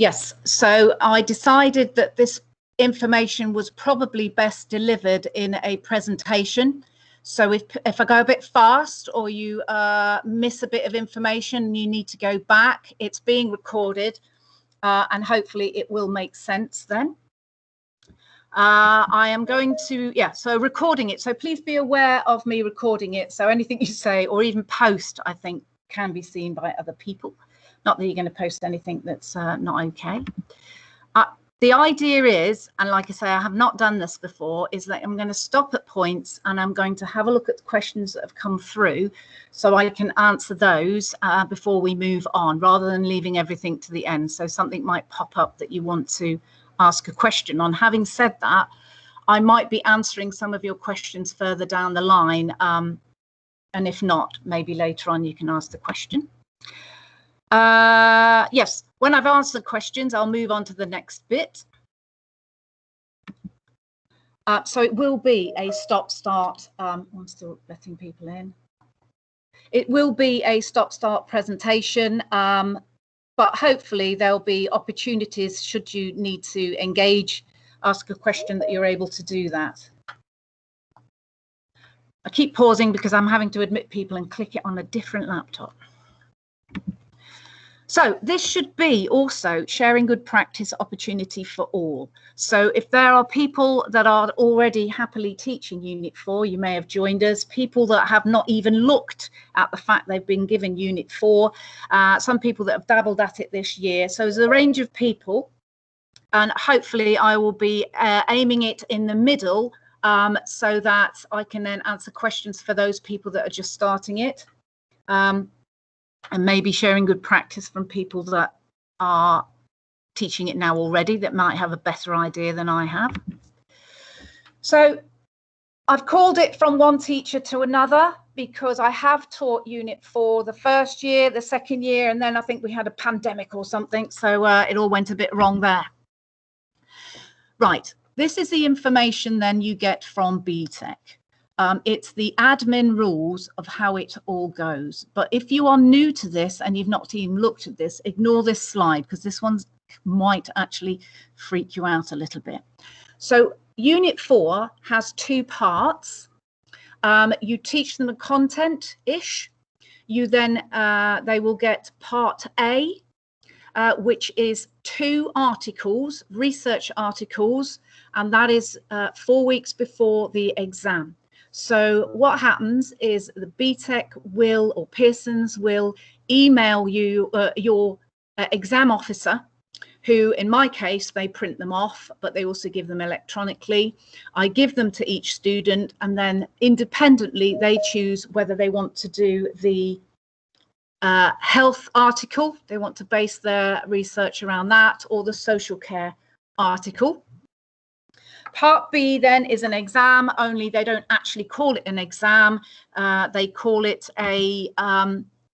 Yes, so I decided that this information was probably best delivered in a presentation. So if I go a bit fast or you miss a bit of information and you need to go back, it's being recorded and hopefully it will make sense then. I am going to, so recording it. So please be aware of me recording it. So anything you say or even post, I think, can be seen by other people. Not that you're going to post anything that's not okay. The idea is, and like I say, I have not done this before, is that I'm going to stop at points and I'm going to have a look at the questions that have come through so I can answer those before we move on, rather than leaving everything to the end. So something might pop up that you want to ask a question on. Having said that, I might be answering some of your questions further down the line. And if not, maybe later on you can ask the question. Yes, when I've answered questions, I'll move on to the next bit. So it will be a stop-start. I'm still letting people in. It will be a stop-start presentation, but hopefully there'll be opportunities should you need to engage, ask a question, that you're able to do that. I keep pausing because I'm having to admit people and click it on a different laptop. So this should be also sharing good practice opportunity for all. So if there are people that are already happily teaching Unit 4, you may have joined us, people that have not even looked at the fact they've been given Unit 4, some people that have dabbled at it this year. So there's a range of people, and hopefully I will be aiming it in the middle so that I can then answer questions for those people that are just starting it. And maybe sharing good practice from people that are teaching it now already that might have a better idea than I have. So I've called it From One Teacher to Another because I have taught Unit 4 the first year, the second year, and then I think we had a pandemic or something, so it all went a bit wrong there. Right, this is the information then you get from BTEC. It's the admin rules of how it all goes. But if you are new to this and you've not even looked at this, ignore this slide because this one might actually freak you out a little bit. So Unit 4 has two parts. You teach them the content-ish. You then, they will get Part A, which is 2 articles, research articles, and that is 4 weeks before the exam. So what happens is the BTEC will, or Pearson's will, email you your exam officer, who in my case, they print them off, but they also give them electronically. I give them to each student, and then independently they choose whether they want to do the health article, they want to base their research around that, or the social care article. Part B then is an exam, only they don't actually call it an exam. They call it a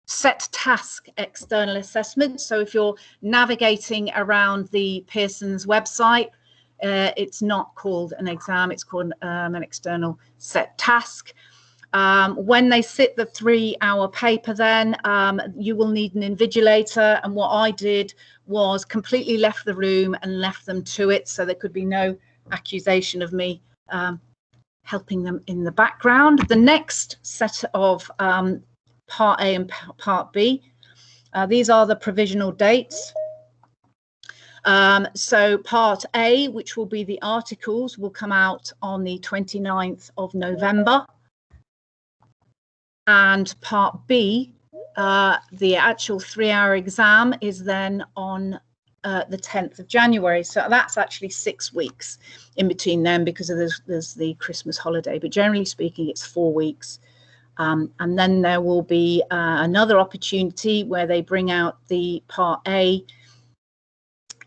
set task external assessment. So if you're navigating around the Pearson's website, it's not called an exam, it's called an external set task. When they sit the 3-hour paper then, you will need an invigilator, and what I did was completely left the room and left them to it, so there could be no accusation of me helping them in the background. The next set of Part A and Part B, these are the provisional dates. So Part A, which will be the articles, will come out on the 29th of November. And Part B, the actual 3-hour exam, is then on the 10th of January. So that's actually 6 weeks in between them because of there's the Christmas holiday. But generally speaking, it's 4 weeks. And then there will be another opportunity where they bring out the Part A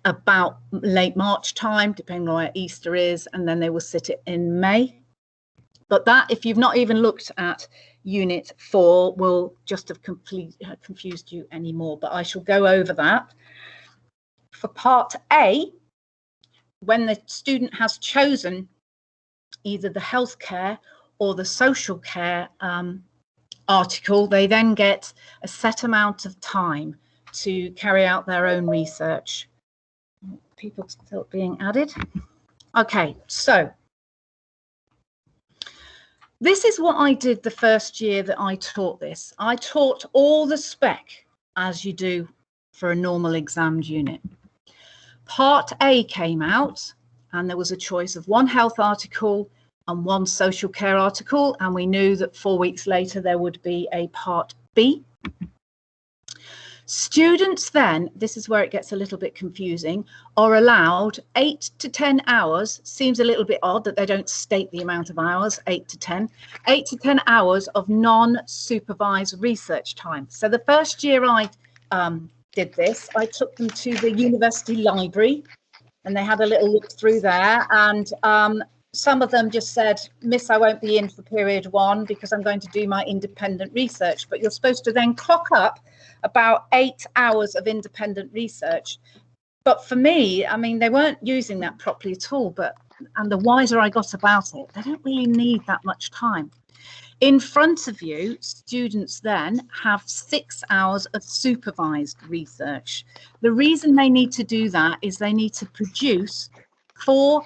about late March time, depending on where Easter is, and then they will sit it in May. But that, if you've not even looked at Unit 4, will just have confused you anymore. But I shall go over that. For Part A, when the student has chosen either the healthcare or the social care article, they then get a set amount of time to carry out their own research. people still being added. Okay, so this is what I did the first year that I taught this. I taught all the spec as you do for a normal examined unit. Part A came out and there was a choice of one health article and one social care article, and we knew that 4 weeks later there would be a part B. Students then, this is where it gets a little bit confusing, are allowed 8 to 10 hours. Seems a little bit odd that they don't state the amount of hours, 8 to 10 hours of non-supervised research time. So the first year I did this, I took them to the university library and they had a little look through there, and some of them just said, Miss, I won't be in for period 1 because I'm going to do my independent research. But you're supposed to then clock up about 8 hours of independent research. But for me, I mean, they weren't using that properly at all. And the wiser I got about it, they don't really need that much time. In front of you, students then have 6 hours of supervised research. The reason they need to do that is they need to produce 4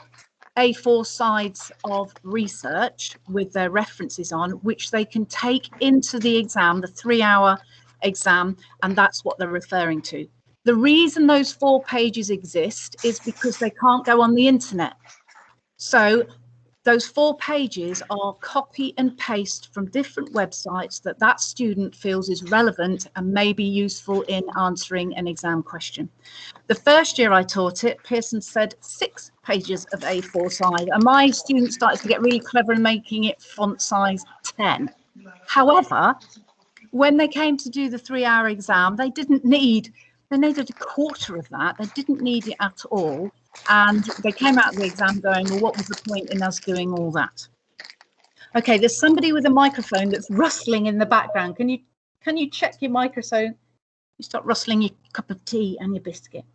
A4 sides of research with their references on, which they can take into the exam, the 3-hour exam, and that's what they're referring to. The reason those 4 pages exist is because they can't go on the internet. So those 4 pages are copy and paste from different websites that student feels is relevant and may be useful in answering an exam question. The first year I taught it, Pearson said 6 pages of A4 size, and my students started to get really clever in making it font size 10. However, when they came to do the 3-hour exam, they needed a quarter of that. They didn't need it at all. And they came out of the exam going, well, what was the point in us doing all that? Okay, there's somebody with a microphone that's rustling in the background. Can you check your microphone? You start rustling your cup of tea and your biscuit.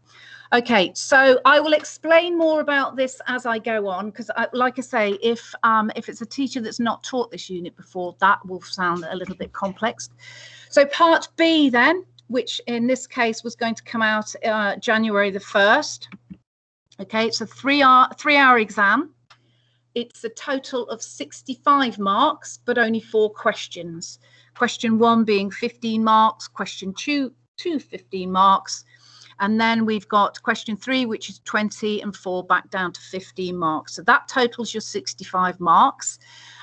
Okay, so I will explain more about this as I go on, because like I say, if it's a teacher that's not taught this unit before, that will sound a little bit complex. So part B then, which in this case was going to come out January the 1st. Okay, it's a 3-hour exam. It's a total of 65 marks, but only 4 questions. Question 1 being 15 marks, question 2 15 marks. And then we've got question 3, which is 20, and 4 back down to 15 marks. So that totals your 65 marks.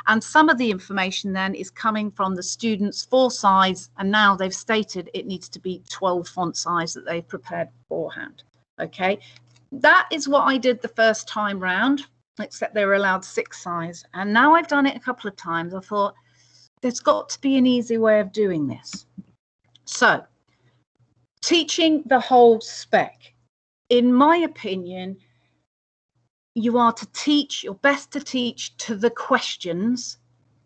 And some of the information then is coming from the students' 4 size, and now they've stated it needs to be 12 font size that they've prepared beforehand. Okay, that is what I did the first time round, except they were allowed 6 size. And now I've done it a couple of times. I thought there's got to be an easy way of doing this. So teaching the whole spec, in my opinion, you are to teach, you're best to teach to the questions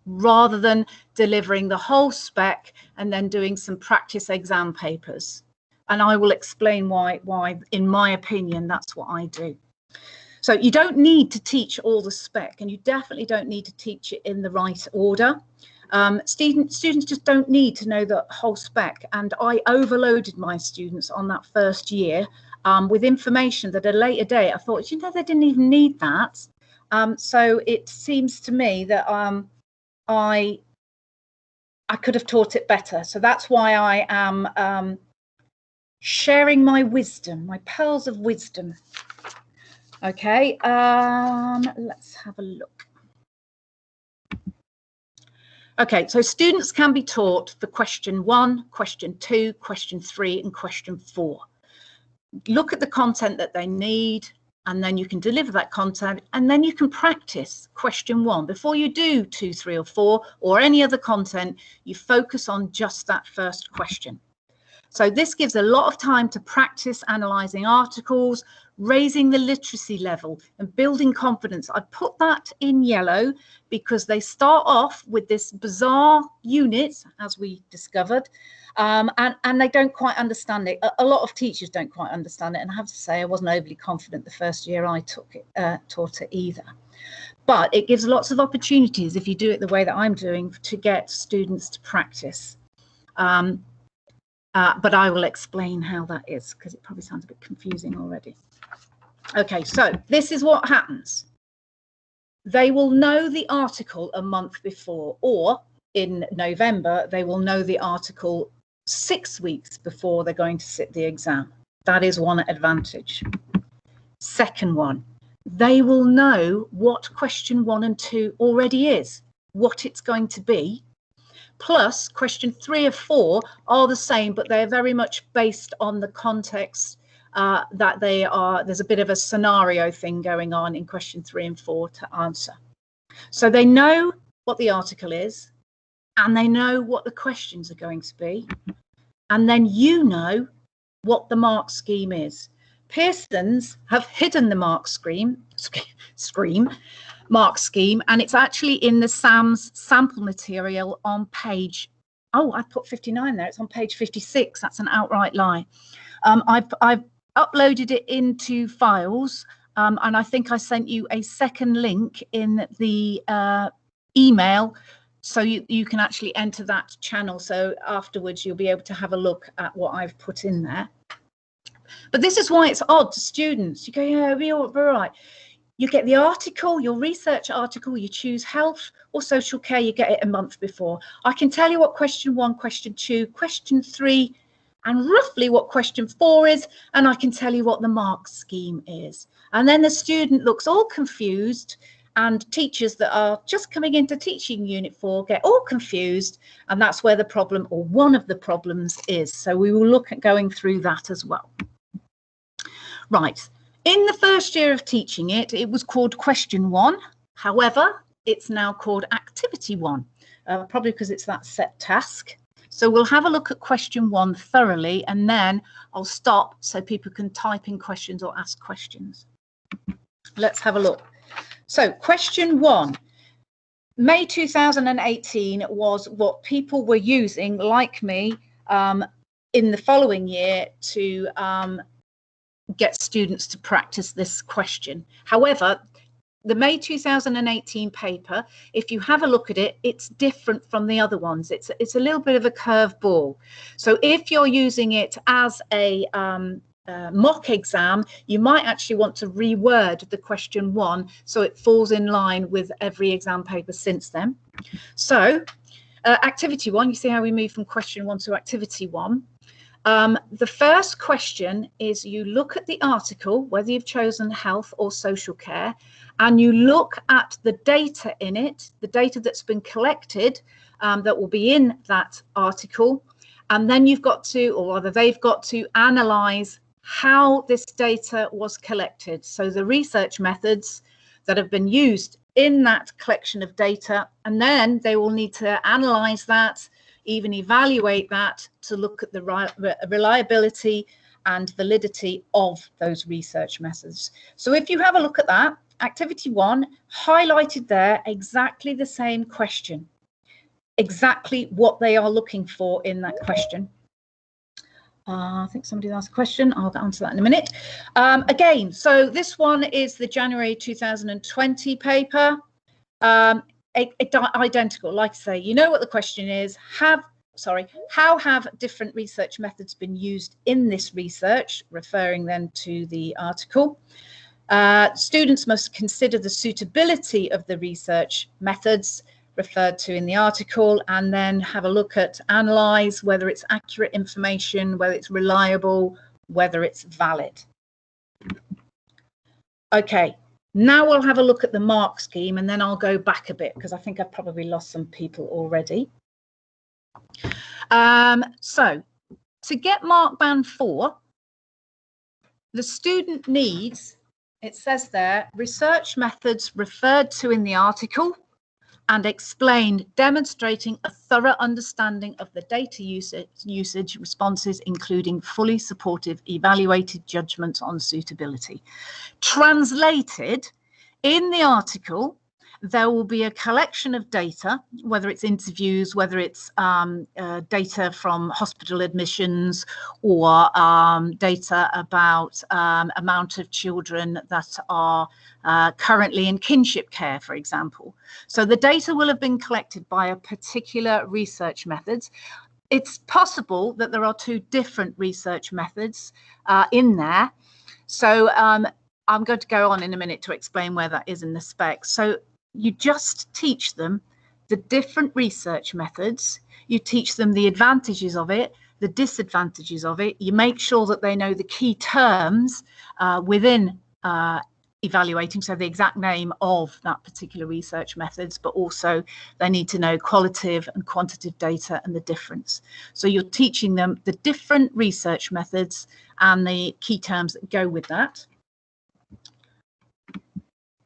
rather than delivering the whole spec and then doing some practice exam papers. And I will explain why, in my opinion, that's what I do. So you don't need to teach all the spec, and you definitely don't need to teach it in the right order. Students just don't need to know the whole spec, and I overloaded my students on that first year with information that at a later date I thought, you know, they didn't even need that. So it seems to me that I could have taught it better. So that's why I am sharing my wisdom, my pearls of wisdom. Okay, let's have a look. Okay, so students can be taught for question 1, question 2, question 3, and question 4. Look at the content that they need, and then you can deliver that content, and then you can practice question 1. Before you do 2, 3, or 4, or any other content, you focus on just that first question. So this gives a lot of time to practice analysing articles, raising the literacy level and building confidence. I put that in yellow because they start off with this bizarre unit, as we discovered, and they don't quite understand it. A lot of teachers don't quite understand it, and I have to say I wasn't overly confident the first year I taught it either. But it gives lots of opportunities, if you do it the way that I'm doing, to get students to practice. But I will explain how that is, because it probably sounds a bit confusing already. Okay, so this is what happens. They will know the article a month before, or in November, they will know the article 6 weeks before they're going to sit the exam. That is one advantage. Second one, they will know what question 1 and 2 already is, what it's going to be. Plus, question 3 and 4 are the same, but they're very much based on the context that they are. There's a bit of a scenario thing going on in question 3 and 4 to answer. So they know what the article is, and they know what the questions are going to be. And then you know what the mark scheme is. Pearson's have hidden the mark scheme, and it's actually in the SAMS sample material on page, oh, I put 59 there, it's on page 56. That's an outright lie. I've uploaded it into files, and I think I sent you a second link in the email, so you can actually enter that channel. So afterwards you'll be able to have a look at what I've put in there. But this is why it's odd to students. You go, yeah, we're all right. You get the article, your research article, you choose health or social care, you get it a month before. I can tell you what question 1, question 2, question 3, and roughly what question 4 is, and I can tell you what the mark scheme is. And then the student looks all confused, and teachers that are just coming into teaching Unit 4 get all confused, and that's where the problem, or one of the problems, is. So we will look at going through that as well. Right. In the first year of teaching it, it was called question 1. However, it's now called activity 1, probably because it's that set task. So we'll have a look at question 1 thoroughly, and then I'll stop so people can type in questions or ask questions. Let's have a look. So question 1, May 2018 was what people were using, like me, in the following year to get students to practice this question. However, the May 2018 paper, if you have a look at it, it's different from the other ones. It's a little bit of a curveball. So if you're using it as a mock exam, you might actually want to reword the question 1 so it falls in line with every exam paper since then. So activity 1, you see how we move from question 1 to activity 1. The first question is you look at the article, whether you've chosen health or social care, and you look at the data in it, the data that's been collected that will be in that article, and then you've got to, or rather they've got to, analyse how this data was collected. So the research methods that have been used in that collection of data, and then they will need to analyse that, even evaluate that, to look at the reliability and validity of those research methods. So if you have a look at that, activity 1, highlighted there, exactly the same question, exactly what they are looking for in that question. I think somebody asked a question. I'll get onto that in a minute. Again, so this one is the January 2020 paper. Identical, like I say, you know what the question is. How have different research methods been used in this research, referring then to the article. Students must consider the suitability of the research methods referred to in the article, and then have a look at, analyse whether it's accurate information, whether it's reliable, whether it's valid. Okay. Now we'll have a look at the mark scheme, and then I'll go back a bit because I think I've probably lost some people already. So to get mark band 4, the student needs, it says there, research methods referred to in the article and explained, demonstrating a thorough understanding of the data usage responses, including fully supportive evaluated judgment on suitability. Translated, in the article, there will be a collection of data, whether it's interviews, whether it's data from hospital admissions, or data about amount of children that are currently in kinship care, for example. So the data will have been collected by a particular research methods. It's possible that there are 2 different research methods in there. So I'm going to go on in a minute to explain where that is in the spec. So you just teach them the different research methods. You teach them the advantages of it, the disadvantages of it. You make sure that they know the key terms within evaluating, so the exact name of that particular research methods, but also they need to know qualitative and quantitative data and the difference. So you're teaching them the different research methods and the key terms that go with that.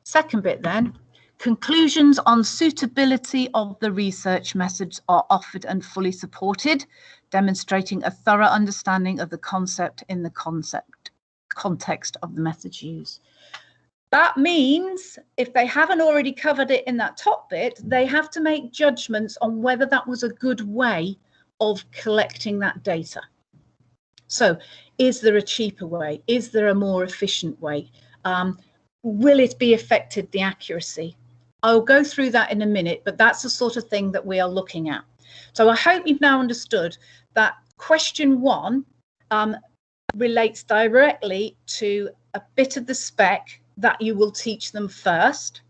Second bit then, conclusions on suitability of the research methods are offered and fully supported, demonstrating a thorough understanding of the concept in the context of the methods used. That means if they haven't already covered it in that top bit, they have to make judgments on whether that was a good way of collecting that data. So is there a cheaper way? Is there a more efficient way? Will it be affected the accuracy? I'll go through that in a minute, but that's the sort of thing that we are looking at. So I hope you've now understood that question 1 relates directly to a bit of the spec that you will teach them first.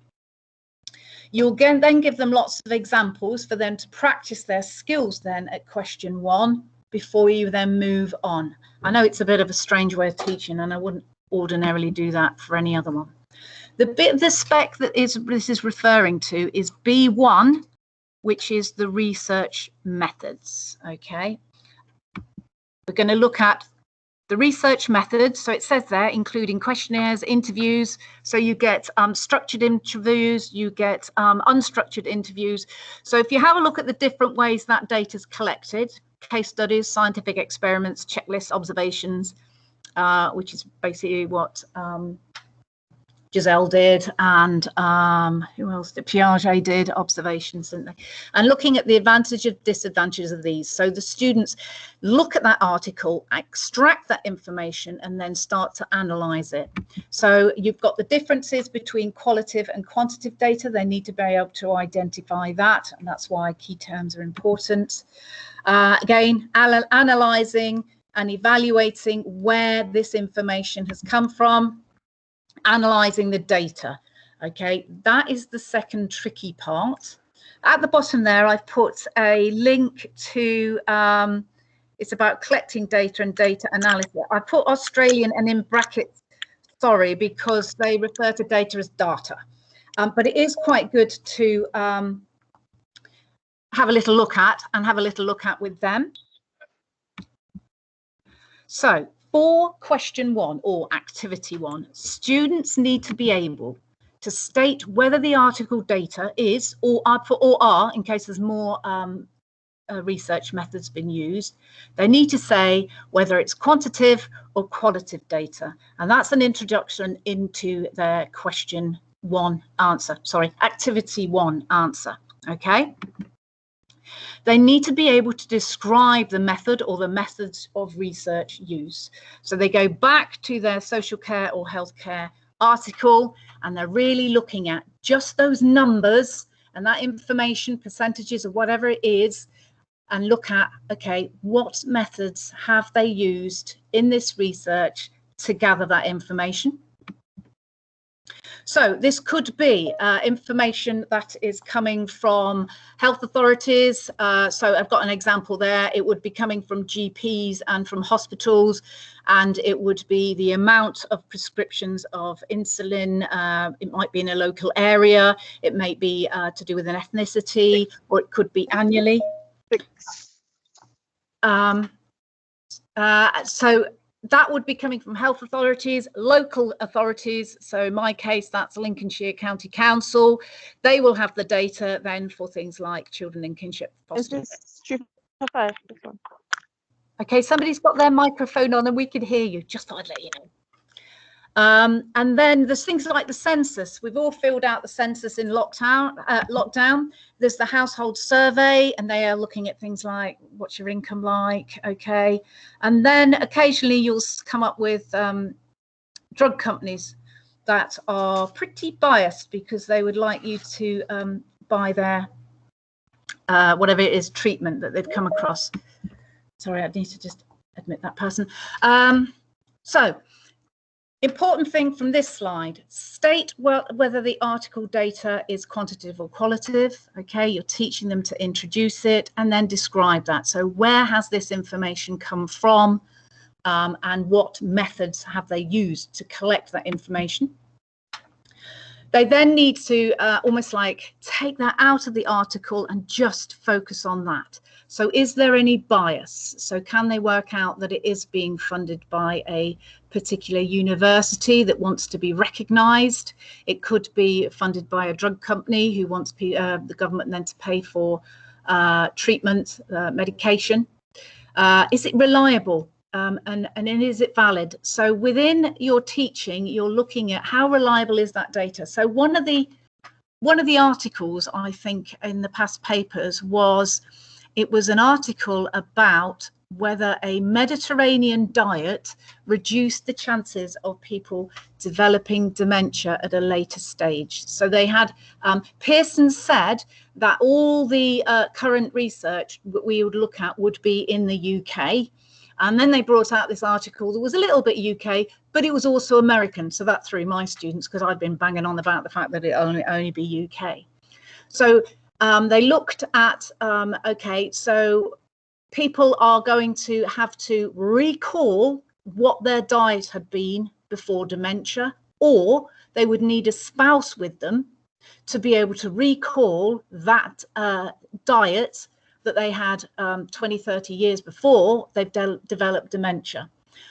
You'll then give them lots of examples for them to practice their skills then at question 1 before you then move on. I know it's a bit of a strange way of teaching, and I wouldn't ordinarily do that for any other one. The bit of the spec that this is referring to is B1, which is the research methods. Okay, we're going to look at the research methods. So it says there, including questionnaires, interviews. So you get structured interviews, you get unstructured interviews. So if you have a look at the different ways that data is collected, case studies, scientific experiments, checklists, observations, which is basically what Giselle did, and who else did? Piaget did, observations, didn't they? And looking at the advantages and disadvantages of these. So the students look at that article, extract that information, and then start to analyze it. So you've got the differences between qualitative and quantitative data. They need to be able to identify that, and that's why key terms are important. Again, analyzing and evaluating where this information has come from, analyzing the data. Okay, that is the second tricky part. At the bottom there, I've put a link to it's about collecting data and data analysis. I put Australian and in brackets, sorry, because they refer to data as data, but it is quite good to have a little look at with them. So for question 1 or activity 1, students need to be able to state whether the article data is or are, in case there's more research methods been used, they need to say whether it's quantitative or qualitative data. And that's an introduction into their question 1 answer, sorry, activity 1 answer, okay? They need to be able to describe the method or the methods of research use. So they go back to their social care or healthcare article, and they're really looking at just those numbers and that information, percentages of whatever it is, and look at, okay, what methods have they used in this research to gather that information? So this could be information that is coming from health authorities. So I've got an example there. It would be coming from GPs and from hospitals, and it would be the amount of prescriptions of insulin. It might be in a local area. It may be to do with an ethnicity, or it could be annually. So that would be coming from health authorities, local authorities. So in my case, that's Lincolnshire County Council. They will have the data then for things like children in kinship foster. Okay, somebody's got their microphone on and we can hear you. Just thought I'd let you know. And then there's things like the census. We've all filled out the census in lockdown. There's the household survey, and they are looking at things like, what's your income like? Okay. And then occasionally you'll come up with drug companies that are pretty biased because they would like you to buy their whatever it is, treatment that they've come across. Sorry, I need to just admit that person. So Important thing from this slide, state whether the article data is quantitative or qualitative. Okay, you're teaching them to introduce it and then describe that. So where has this information come from, and what methods have they used to collect that information? They then need to almost like take that out of the article and just focus on that. So is there any bias? So can they work out that it is being funded by a particular university that wants to be recognised? It could be funded by a drug company who wants the government then to pay for treatment, medication. Is it reliable? And is it valid? So within your teaching, you're looking at how reliable is that data. So one of the articles, I think, in the past papers was an article about whether a Mediterranean diet reduced the chances of people developing dementia at a later stage. So they had, Pearson said that all the current research that we would look at would be in the UK. And then they brought out this article that was a little bit UK, but it was also American. So that threw my students, because I'd been banging on about the fact that it only be UK. So they looked at, okay, so people are going to have to recall what their diet had been before dementia, or they would need a spouse with them to be able to recall that diet that they had 20, 30 years before they've developed dementia.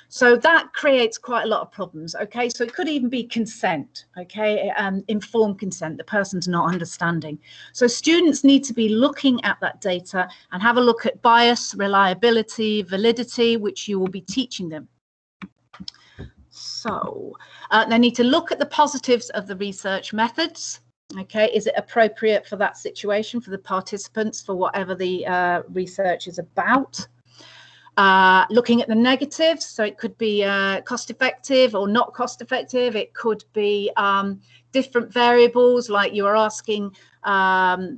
So that creates quite a lot of problems. Okay, so it could even be consent, okay, informed consent, the person's not understanding. So students need to be looking at that data and have a look at bias, reliability, validity, which you will be teaching them. So they need to look at the positives of the research methods. Okay, is it appropriate for that situation, for the participants, for whatever the research is about? Looking at the negatives, so it could be cost effective or not cost effective. It could be different variables, like you are asking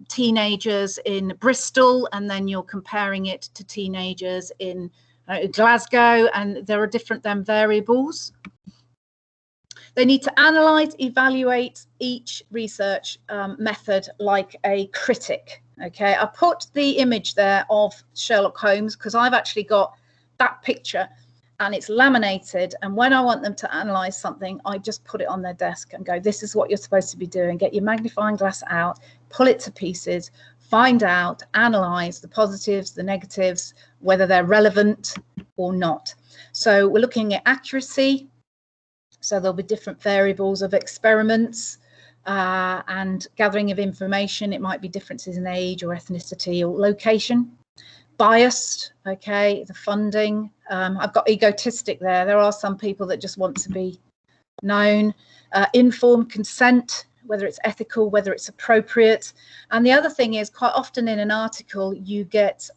teenagers in Bristol and then you're comparing it to teenagers in Glasgow, and there are different variables. They need to analyse, evaluate each research method like a critic. Okay, I put the image there of Sherlock Holmes because I've actually got that picture and it's laminated, and when I want them to analyse something, I just put it on their desk and go, this is what you're supposed to be doing. Get your magnifying glass out, pull it to pieces, find out, analyse the positives, the negatives, whether they're relevant or not. So we're looking at accuracy. So there'll be different variables of experiments and gathering of information. It might be differences in age or ethnicity or location. Biased, okay, the funding. I've got egotistic there. There are some people that just want to be known. Informed consent, whether it's ethical, whether it's appropriate. And the other thing is, quite often in an article, you get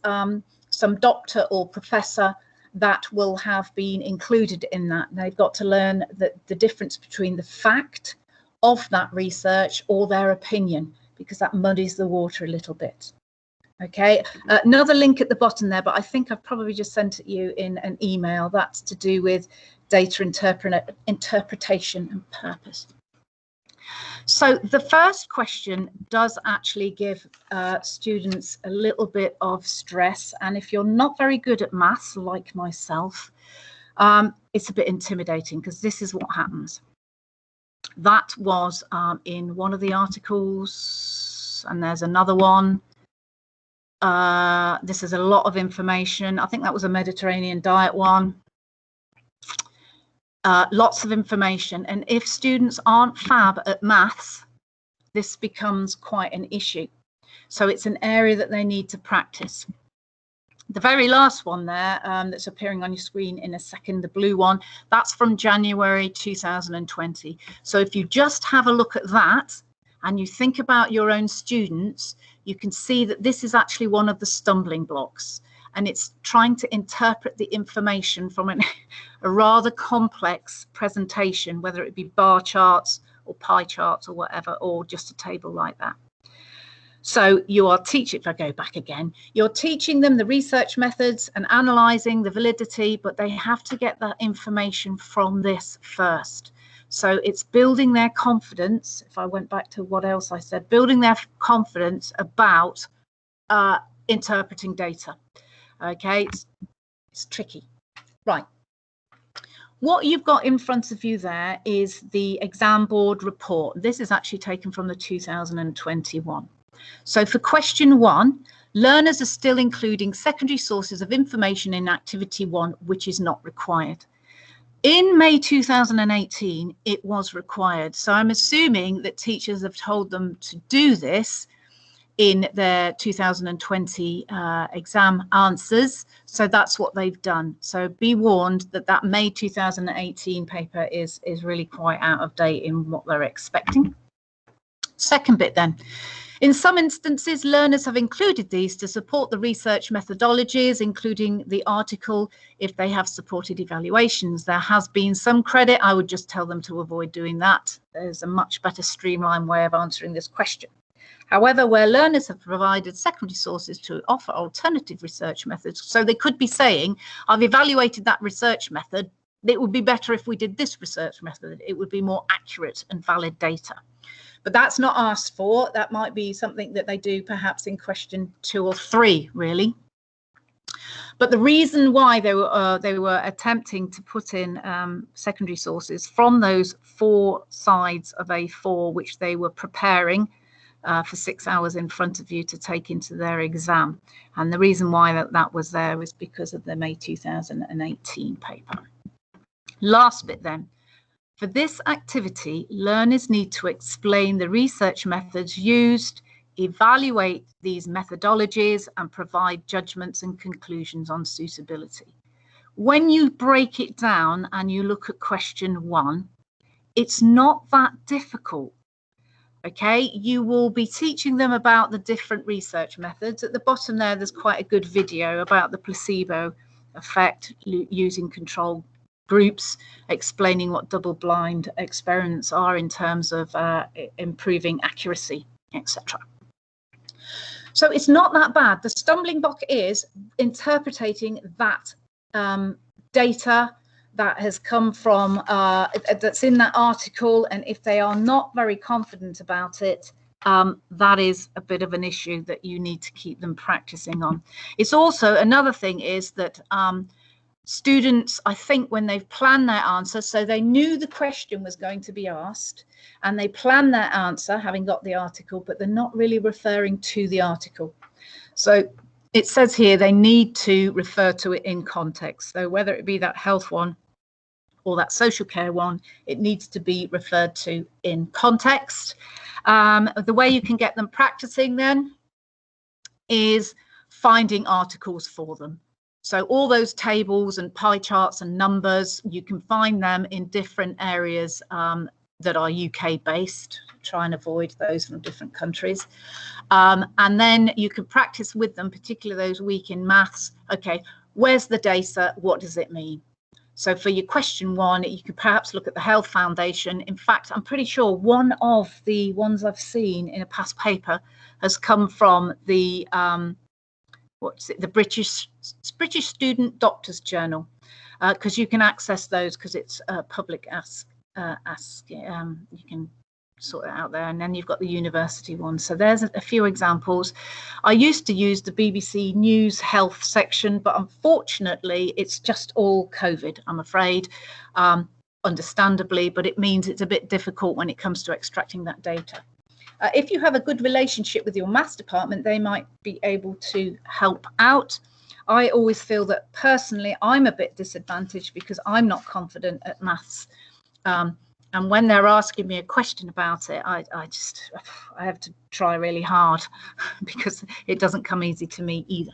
some doctor or professor that will have been included in that. They've got to learn the difference between the fact of that research or their opinion, because that muddies the water a little bit. Okay, another link at the bottom there, but I think I've probably just sent it you in an email. That's to do with data interpretation and purpose. So the first question does actually give students a little bit of stress, and if you're not very good at maths like myself, it's a bit intimidating, because this is what happens. That was in one of the articles, and there's another one. This is a lot of information. I think that was a Mediterranean diet one. Lots of information, and if students aren't fab at maths, this becomes quite an issue. So it's an area that they need to practice. The very last one there that's appearing on your screen in a second, the blue one, that's from January 2020. So if you just have a look at that and you think about your own students, you can see that this is actually one of the stumbling blocks. And it's trying to interpret the information from a rather complex presentation, whether it be bar charts or pie charts or whatever, or just a table like that. So you are teaching, if I go back again, you're teaching them the research methods and analysing the validity, but they have to get that information from this first. So it's building their confidence. If I went back to what else I said, building their confidence about interpreting data. Okay, it's tricky. Right. What you've got in front of you there is the exam board report. This is actually taken from the 2021. So for question 1, learners are still including secondary sources of information in activity 1, which is not required. In May 2018, it was required. So I'm assuming that teachers have told them to do this in their 2020 exam answers. So that's what they've done. So be warned that that May 2018 paper is really quite out of date in what they're expecting. Second bit then. In some instances, learners have included these to support the research methodologies, including the article, if they have supported evaluations. There has been some credit. I would just tell them to avoid doing that. There's a much better streamlined way of answering this question. However, where learners have provided secondary sources to offer alternative research methods, so they could be saying, I've evaluated that research method, it would be better if we did this research method. It would be more accurate and valid data. But that's not asked for. That might be something that they do perhaps in question 2 or 3, really. But the reason why they were attempting to put in secondary sources from those 4 sides of A4, which they were preparing for 6 hours in front of you to take into their exam. And the reason why that was there was because of the May 2018 paper. Last bit then. For this activity, learners need to explain the research methods used, evaluate these methodologies, and provide judgments and conclusions on suitability. When you break it down and you look at question 1, it's not that difficult. Okay, you will be teaching them about the different research methods. At the bottom there, there's quite a good video about the placebo effect using control groups, explaining what double-blind experiments are in terms of improving accuracy, etc. So it's not that bad. The stumbling block is interpreting that data that has come from, that's in that article, and if they are not very confident about it, that is a bit of an issue that you need to keep them practicing on. It's also, another thing is that students, I think, when they've planned their answer, so they knew the question was going to be asked and they planned their answer having got the article, but they're not really referring to the article. So it says here they need to refer to it in context. So whether it be that health one or that social care one, it needs to be referred to in context. The way you can get them practicing then is finding articles for them. So all those tables and pie charts and numbers, you can find them in different areas that are UK based. Try and avoid those from different countries. And then you can practice with them, particularly those weak in maths. Okay, where's the data? What does it mean? So for your question 1, you could perhaps look at the Health Foundation. In fact, I'm pretty sure one of the ones I've seen in a past paper has come from the what's it, the British Student Doctors Journal, because you can access those because it's public ask. You can sort it out there, and then you've got the university one. So there's a few examples. I used to use the BBC News Health section, but unfortunately it's just all COVID, I'm afraid, understandably, but it means it's a bit difficult when it comes to extracting that data. If you have a good relationship with your maths department, they might be able to help out. I always feel that personally I'm a bit disadvantaged because I'm not confident at maths. And when they're asking me a question about it, I have to try really hard because it doesn't come easy to me either.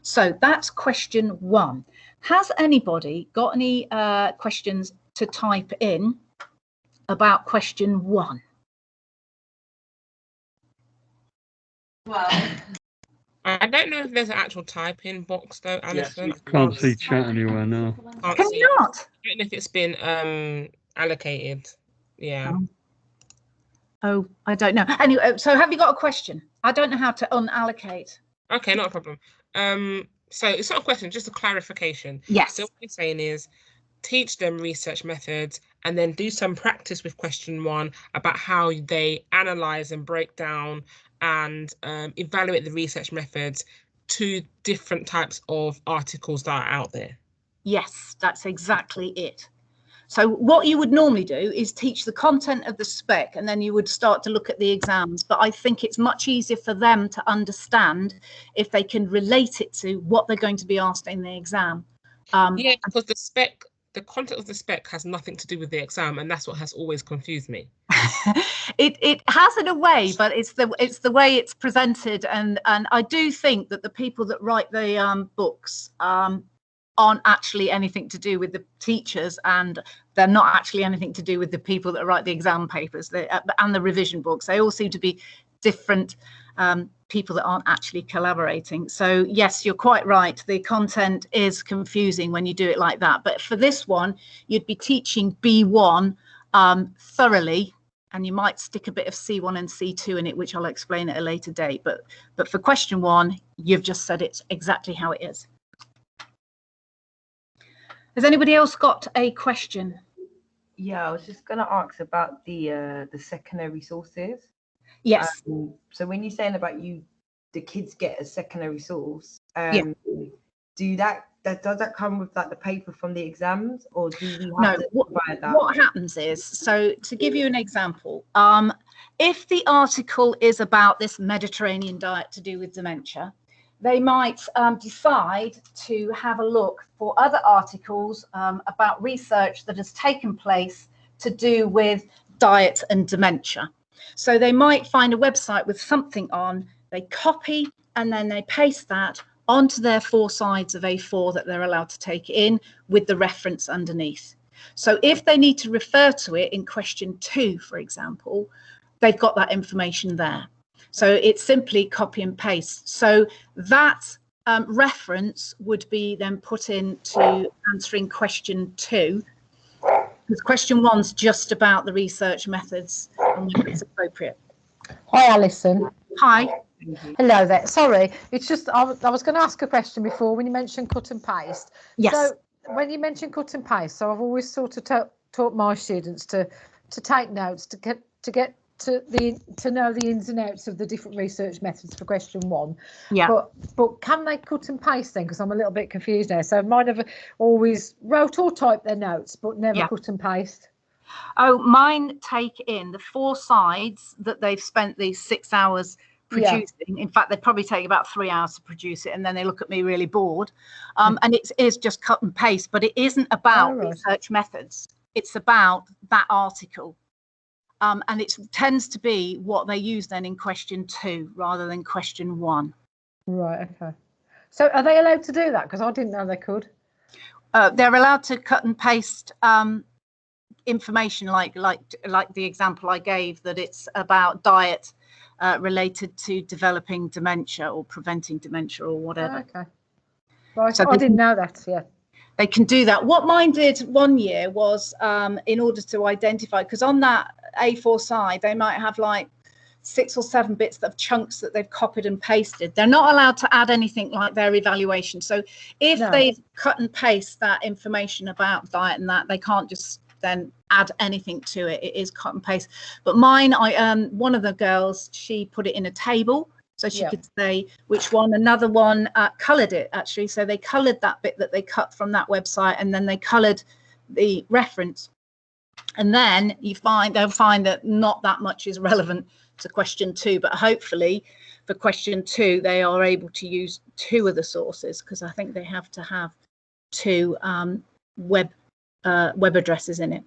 So that's question 1. Has anybody got any questions to type in about question 1? Well, I don't know if there's an actual type-in box though, Alison. Yes, can't see chat anywhere now. Can you not? I don't know if it's been allocated. Yeah. Oh, I don't know. Anyway, so have you got a question? I don't know how to unallocate. Okay, not a problem. So it's not a question, just a clarification. Yes. So what you're saying is teach them research methods and then do some practice with question 1 about how they analyze and break down and evaluate the research methods to different types of articles that are out there. Yes, that's exactly it. So what you would normally do is teach the content of the spec, and then you would start to look at the exams. But I think it's much easier for them to understand if they can relate it to what they're going to be asked in the exam. Yeah, because the content of the spec has nothing to do with the exam, and that's what has always confused me. It has in a way, but it's the way it's presented, and I do think that the people that write the books aren't actually anything to do with the teachers, and they're not actually anything to do with the people that write the exam papers and the revision books. They all seem to be different people that aren't actually collaborating. So yes, you're quite right. The content is confusing when you do it like that. But for this one, you'd be teaching B1 thoroughly, and you might stick a bit of C1 and C2 in it, which I'll explain at a later date. But for question 1, you've just said it exactly how it is. Has anybody else got a question? Yeah, I was just going to ask about the secondary sources. Yes. So when you're saying about the kids get a secondary source, Yeah. does that come with like the paper from the exams, or do we have to provide that? What happens is, so to give you an example, if the article is about this Mediterranean diet to do with dementia, they might decide to have a look for other articles about research that has taken place to do with diet and dementia. So they might find a website with something on, they copy and then they paste that onto their 4 sides of A4 that they're allowed to take in with the reference underneath. So if they need to refer to it in question 2, for example, they've got that information there. So it's simply copy and paste. So that reference would be then put into answering question 2, because question 1's just about the research methods and when it's appropriate. Hi, Alison. Hi. Hello there. Sorry, it's just I was going to ask a question before when you mentioned cut and paste. Yes. So when you mentioned cut and paste, so I've always sort of taught my students to take notes to get to know the ins and outs of the different research methods for question 1. Yeah. But can they cut and paste then? Because I'm a little bit confused now. So mine have always wrote or typed their notes, but never cut and paste. Oh, mine take in the 4 sides that they've spent these 6 hours producing. In fact, they probably take about 3 hours to produce it, and then they look at me really bored. And it is just cut and paste, but it isn't about research methods. It's about that article. And it tends to be what they use then in question 2 rather than question 1. Right, okay. So are they allowed to do that? Because I didn't know they could. They're allowed to cut and paste information like the example I gave, that it's about diet related to developing dementia or preventing dementia or whatever. Okay. Right, So I didn't know that, yeah. They can do that. What mine did one year was in order to identify, because on that A4 side, they might have like 6 or 7 bits of chunks that they've copied and pasted. They're not allowed to add anything like their evaluation. So if they cut and paste that information about diet and that, they can't just then add anything to it. It is cut and paste. But mine, one of the girls, she put it in a table. So she could say which one. Another one coloured it, actually. So they coloured that bit that they cut from that website, and then they coloured the reference. And then they'll find that not that much is relevant to question 2, but hopefully for question 2 they are able to use 2 of the sources, because I think they have to have 2 web addresses in it.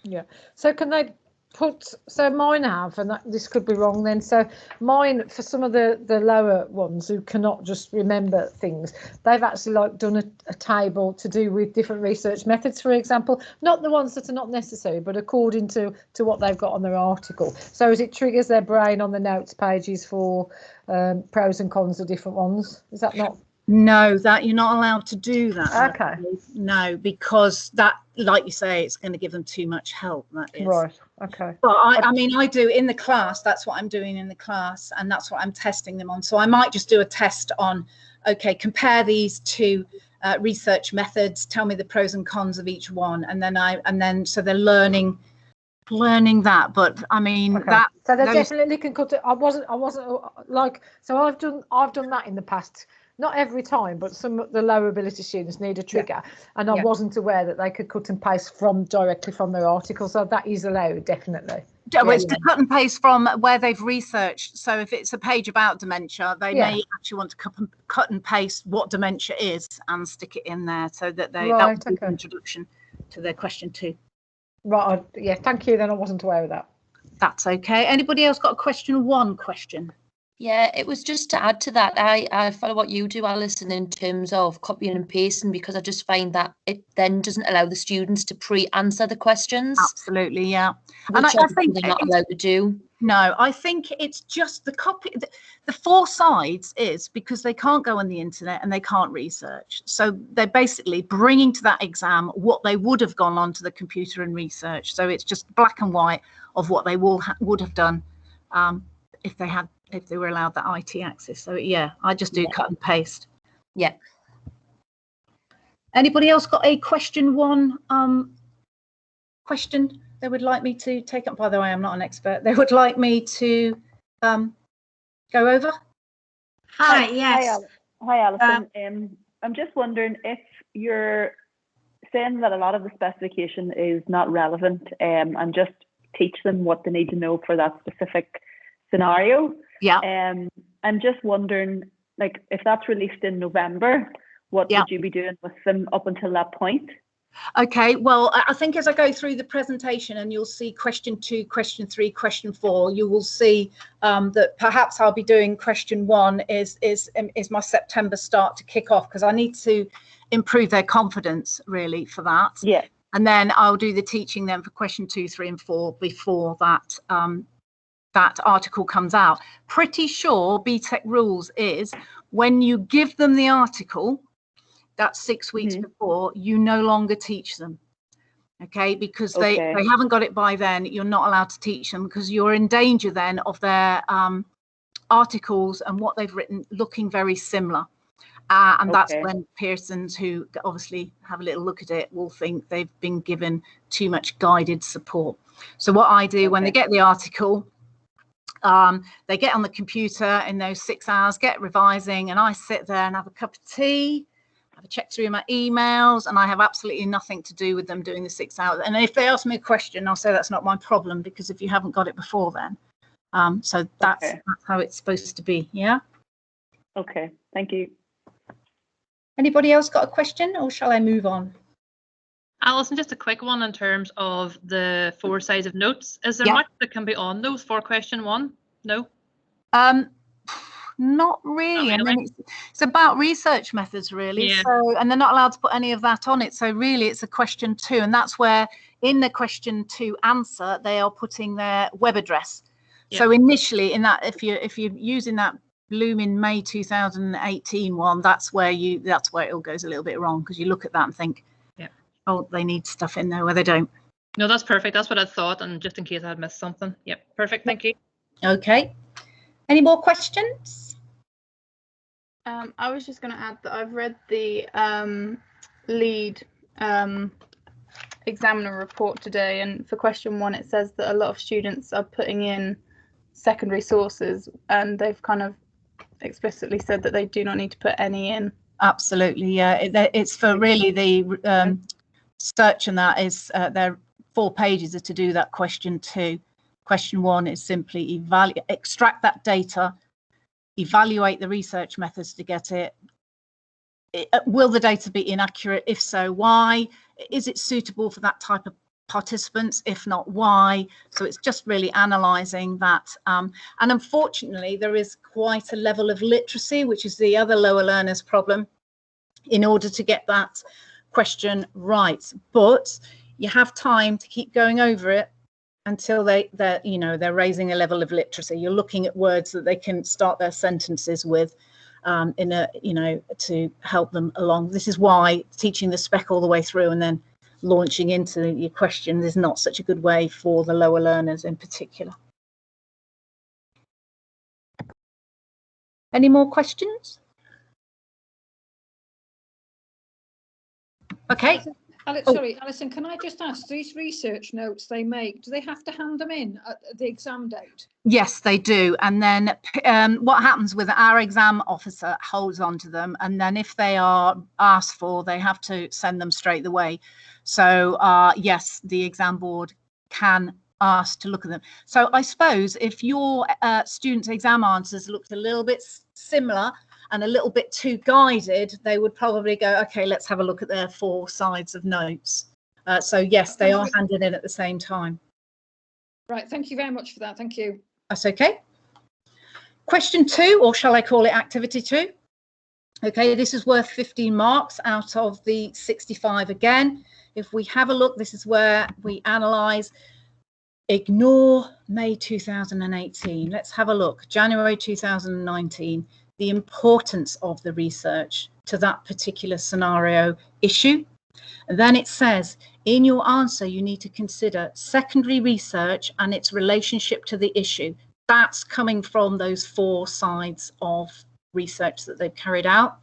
Yeah. So can they put, so mine have, and this could be wrong then, so mine, for some of the lower ones who cannot just remember things, they've actually like done a table to do with different research methods, for example, not the ones that are not necessary, but according to what they've got on their article. So as it triggers their brain on the notes pages for pros and cons of different ones. Is that not? No, that you're not allowed to do that. Okay. Actually. No, because that, like you say, it's going to give them too much help. That is. Right. Okay. But I mean, I do in the class. That's what I'm doing in the class, and that's what I'm testing them on. So I might just do a test on, okay, compare these two research methods. Tell me the pros and cons of each one, and then so they're learning that. But I mean, Okay. that So they those- definitely can cut it. I wasn't like, so I've done that in the past. Not every time, but some of the lower ability students need a trigger, and I wasn't aware that they could cut and paste directly from their article. So that is allowed, definitely. It's to cut and paste from where they've researched. So if it's a page about dementia, they may actually want to cut and paste what dementia is and stick it in there, so that that would be the introduction to their question 2. Right. Thank you. Then I wasn't aware of that. That's okay. Anybody else got a question 1 question? Yeah, it was just to add to that. I follow what you do, Alison, in terms of copying and pasting, because I just find that it then doesn't allow the students to pre-answer the questions. Absolutely, yeah. Which And I think they're not allowed to do. No, I think it's just the copy. The 4 sides is because they can't go on the internet and they can't research. So they're basically bringing to that exam what they would have gone on to the computer and research. So it's just black and white of what they would have done if they were allowed that IT access. So yeah, I just do cut and paste. Yeah. Anybody else got a question 1 question they would like me to take up? By the way, I'm not an expert. They would like me to go over? Hi, yes. Hi, Alison. I'm just wondering if you're saying that a lot of the specification is not relevant, and just teach them what they need to know for that specific scenario. Yeah. I'm just wondering, like, if that's released in November, what would you be doing with them up until that point? Okay, well, I think as I go through the presentation and you'll see question 2, question 3, question 4, you will see that perhaps I'll be doing question 1 is my September start to kick off, because I need to improve their confidence really for that. Yeah. And then I'll do the teaching then for question 2, 3 and 4 before that that article comes out. Pretty sure BTEC rules is when you give them the article, that's 6 weeks before, you no longer teach them. Okay, because they haven't got it by then, you're not allowed to teach them, because you're in danger then of their articles and what they've written looking very similar. And that's when Pearsons, who obviously have a little look at it, will think they've been given too much guided support. So what I do when they get the article, they get on the computer in those 6 hours, get revising, and I sit there and have a cup of tea, have a check through my emails, and I have absolutely nothing to do with them doing the 6 hours. And if they ask me a question, I'll say that's not my problem, because if you haven't got it before then. So that's how it's supposed to be. Yeah. Okay, thank you. Anybody else got a question, or shall I move on? Alison, just a quick one in terms of the 4 sides of notes. Is there much that can be on those for question 1? No? Not really. I mean, it's about research methods, really. Yeah. So, and they're not allowed to put any of that on it. So really, it's a question 2, and that's where in the question 2 answer they are putting their web address. Yeah. So initially, in that, if you're using that blooming May 2018 one, that's where it all goes a little bit wrong, because you look at that and think, oh, they need stuff in there where they don't. No, that's perfect. That's what I thought, and just in case I had missed something. Yep, perfect. Thank you. Okay. Any more questions? I was just going to add that I've read the lead examiner report today, and for question 1, it says that a lot of students are putting in secondary sources, and they've kind of explicitly said that they do not need to put any in. Absolutely, yeah. It's for really the search, and that is their 4 pages are to do that question 2. Question 1 is simply extract that data, evaluate the research methods to get it. Will the data be inaccurate? If so, why? Is it suitable for that type of participants? If not, why? So it's just really analysing that. And unfortunately, there is quite a level of literacy, which is the other lower learners problem, in order to get that question right. But you have time to keep going over it until they're raising a level of literacy. You're looking at words that they can start their sentences with. in a, you know, to help them along. This is why teaching the spec all the way through and then launching into your questions is not such a good way for the lower learners in particular. Any more questions? Okay. Sorry, Alison, can I just ask, these research notes they make, do they have to hand them in at the exam date? Yes, they do. And then what happens with our exam officer holds on to them. And then if they are asked for, they have to send them straight away. So yes, the exam board can ask to look at them. So I suppose if your students' exam answers looked a little bit similar and a little bit too guided, they would probably go, okay, let's have a look at their 4 sides of notes. So yes, they are handed in at the same time. Right, thank you very much for that. Thank you. That's okay. Question 2, or shall I call it activity 2? Okay, this is worth 15 marks out of the 65 again. If we have a look, this is where we analyse. Ignore May 2018. Let's have a look. January 2019. The importance of the research to that particular scenario issue. And then it says, in your answer, you need to consider secondary research and its relationship to the issue. That's coming from those 4 sides of research that they've carried out.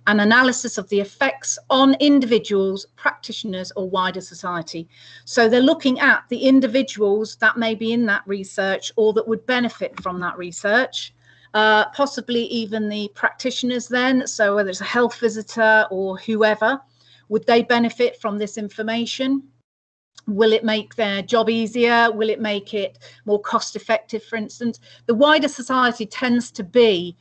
An analysis of the effects on individuals, practitioners, or wider society. So they're looking at the individuals that may be in that research or that would benefit from that research. Possibly even the practitioners then, so whether it's a health visitor or whoever, would they benefit from this information? Will it make their job easier? Will it make it more cost effective, for instance? The wider society tends to be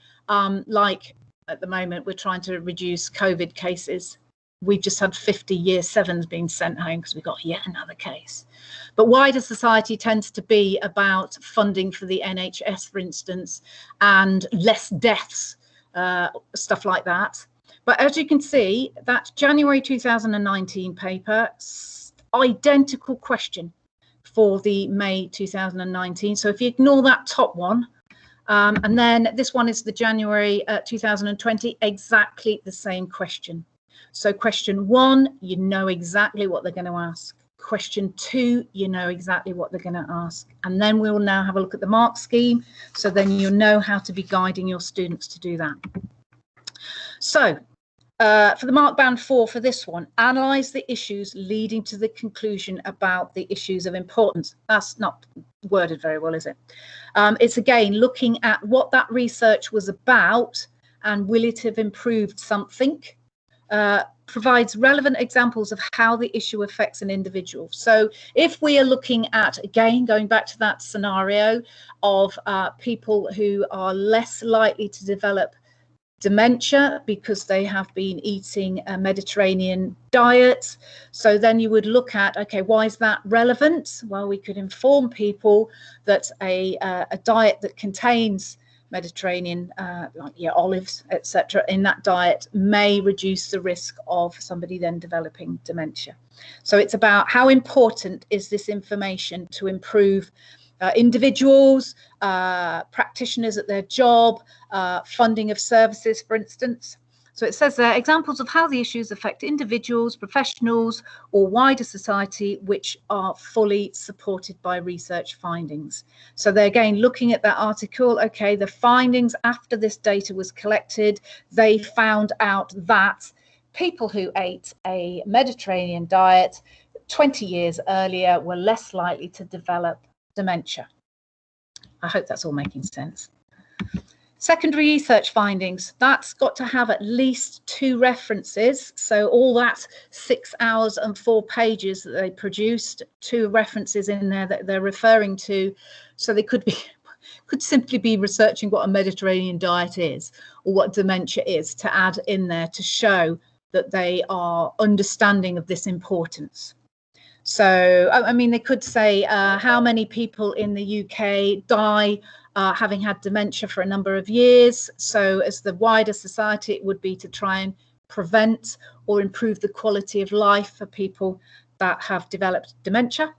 like at the moment, we're trying to reduce COVID cases. We've just had 50 year 7s being sent home because we've got yet another case. But wider society tends to be about funding for the NHS, for instance, and less deaths, stuff like that. But as you can see, that January 2019 paper, identical question for the May 2019. So if you ignore that top one, and then this one is the January 2020, exactly the same question. So question 1, you know exactly what they're going to ask. Question 2, you know exactly what they're going to ask. And then we will now have a look at the mark scheme. So then you'll know how to be guiding your students to do that. So for the mark band 4 for this one, analyse the issues leading to the conclusion about the issues of importance. That's not worded very well, is it? It's again looking at what that research was about and will it have improved something. Provides relevant examples of how the issue affects an individual. So if we are looking at, again, going back to that scenario of people who are less likely to develop dementia because they have been eating a Mediterranean diet. So then you would look at, okay, why is that relevant? Well, we could inform people that a diet that contains Mediterranean, like olives, etc., in that diet may reduce the risk of somebody then developing dementia. So it's about how important is this information to improve individuals, practitioners at their job, funding of services, for instance. So it says there, examples of how the issues affect individuals, professionals, or wider society, which are fully supported by research findings. So they're again looking at that article, okay, the findings after this data was collected, they found out that people who ate a Mediterranean diet 20 years earlier were less likely to develop dementia. I hope that's all making sense. Secondary research findings, that's got to have at least 2 references. So all that 6 hours and 4 pages that they produced, 2 references in there that they're referring to. So they could simply be researching what a Mediterranean diet is or what dementia is to add in there to show that they are understanding of this importance. So, I mean, they could say how many people in the UK die having had dementia for a number of years. So as the wider society, it would be to try and prevent or improve the quality of life for people that have developed dementia.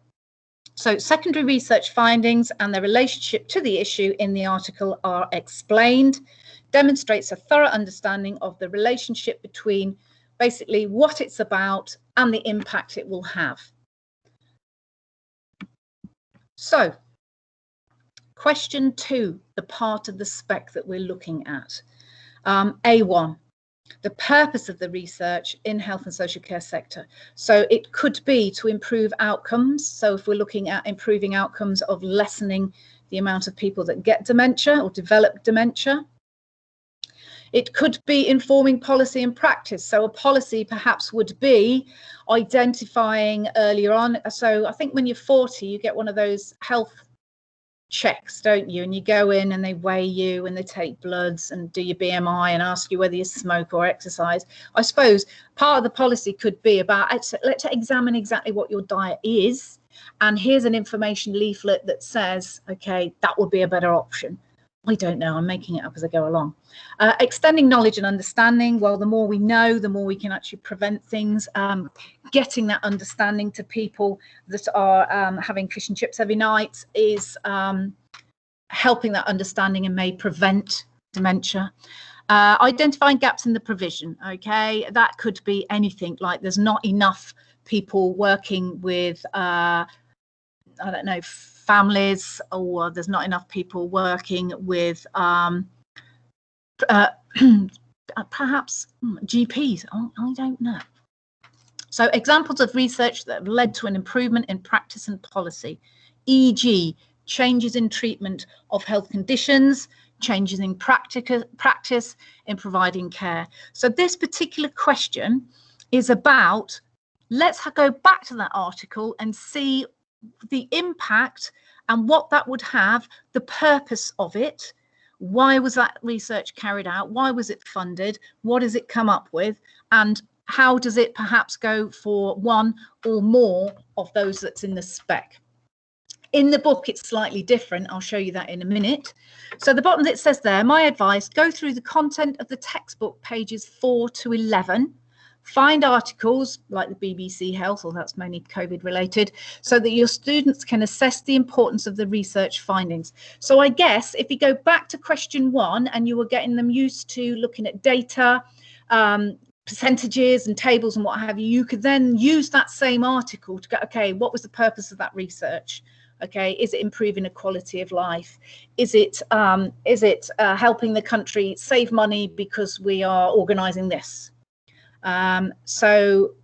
So secondary research findings and their relationship to the issue in the article are explained. demonstrates a thorough understanding of the relationship between basically what it's about and the impact it will have. So, question 2, the part of the spec that we're looking at. A1, the purpose of the research in health and social care sector. So it could be to improve outcomes. So if we're looking at improving outcomes of lessening the amount of people that get dementia or develop dementia. It could be informing policy and practice. So a policy perhaps would be identifying earlier on. So I think when you're 40, you get one of those health checks, don't you? And you go in and they weigh you and they take bloods and do your BMI and ask you whether you smoke or exercise. I suppose part of the policy could be about, let's examine exactly what your diet is. And here's an information leaflet that says, okay, that would be a better option. I don't know, I'm making it up as I go along. Extending knowledge and understanding. Well, the more we know, the more we can actually prevent things. Getting that understanding to people that are having fish and chips every night is helping that understanding and may prevent dementia. Identifying gaps in the provision, okay? That could be anything, like there's not enough people working with, I don't know, families, or there's not enough people working with perhaps GPs. I don't know. So examples of research that have led to an improvement in practice and policy, e.g. changes in treatment of health conditions, changes in practice in providing care. So this particular question is about, let's go back to that article and see the impact and what that would have, the purpose of it, why was that research carried out, why was it funded, what does it come up with, and how does it perhaps go for one or more of those that's in the spec. In the book, it's slightly different. I'll show you that in a minute. So the bottom it says there, my advice, go through the content of the textbook, pages 4 to 11. Find articles like the BBC Health, or that's mainly COVID related, so that your students can assess the importance of the research findings. So I guess if you go back to question 1 and you were getting them used to looking at data, percentages and tables and what have you, you could then use that same article to go, okay, what was the purpose of that research? Okay, is it improving the quality of life? Is it helping the country save money because we are organising this? So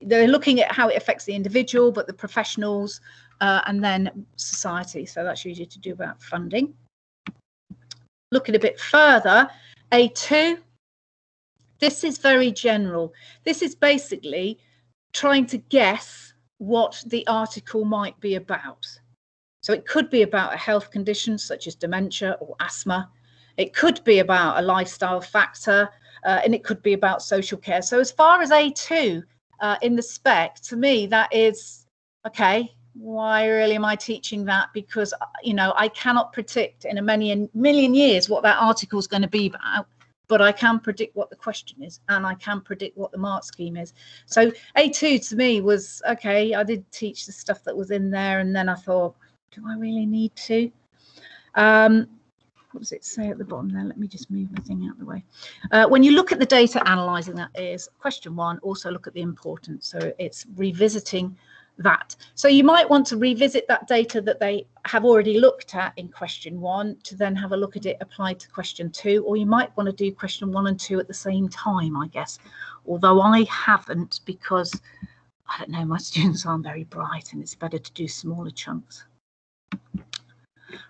they're looking at how it affects the individual, but the professionals and then society. So that's usually to do about funding. Looking a bit further, A2, this is very general. This is basically trying to guess what the article might be about. So it could be about a health condition such as dementia or asthma. It could be about a lifestyle factor. And it could be about social care. So as far as A2 in the spec, to me, that is, okay, why really am I teaching that? Because, you know, I cannot predict in a million years what that article is going to be about, but I can predict what the question is and I can predict what the mark scheme is. So A2 to me was, okay, I did teach the stuff that was in there, and then I thought, do I really need to? What does it say at the bottom there? Let me just move my thing out of the way. When you look at the data, analysing that is question 1, also look at the importance. So it's revisiting that. So you might want to revisit that data that they have already looked at in question 1 to then have a look at it applied to question 2, or you might want to do question 1 and 2 at the same time, I guess. Although I haven't, because I don't know, my students aren't very bright and it's better to do smaller chunks.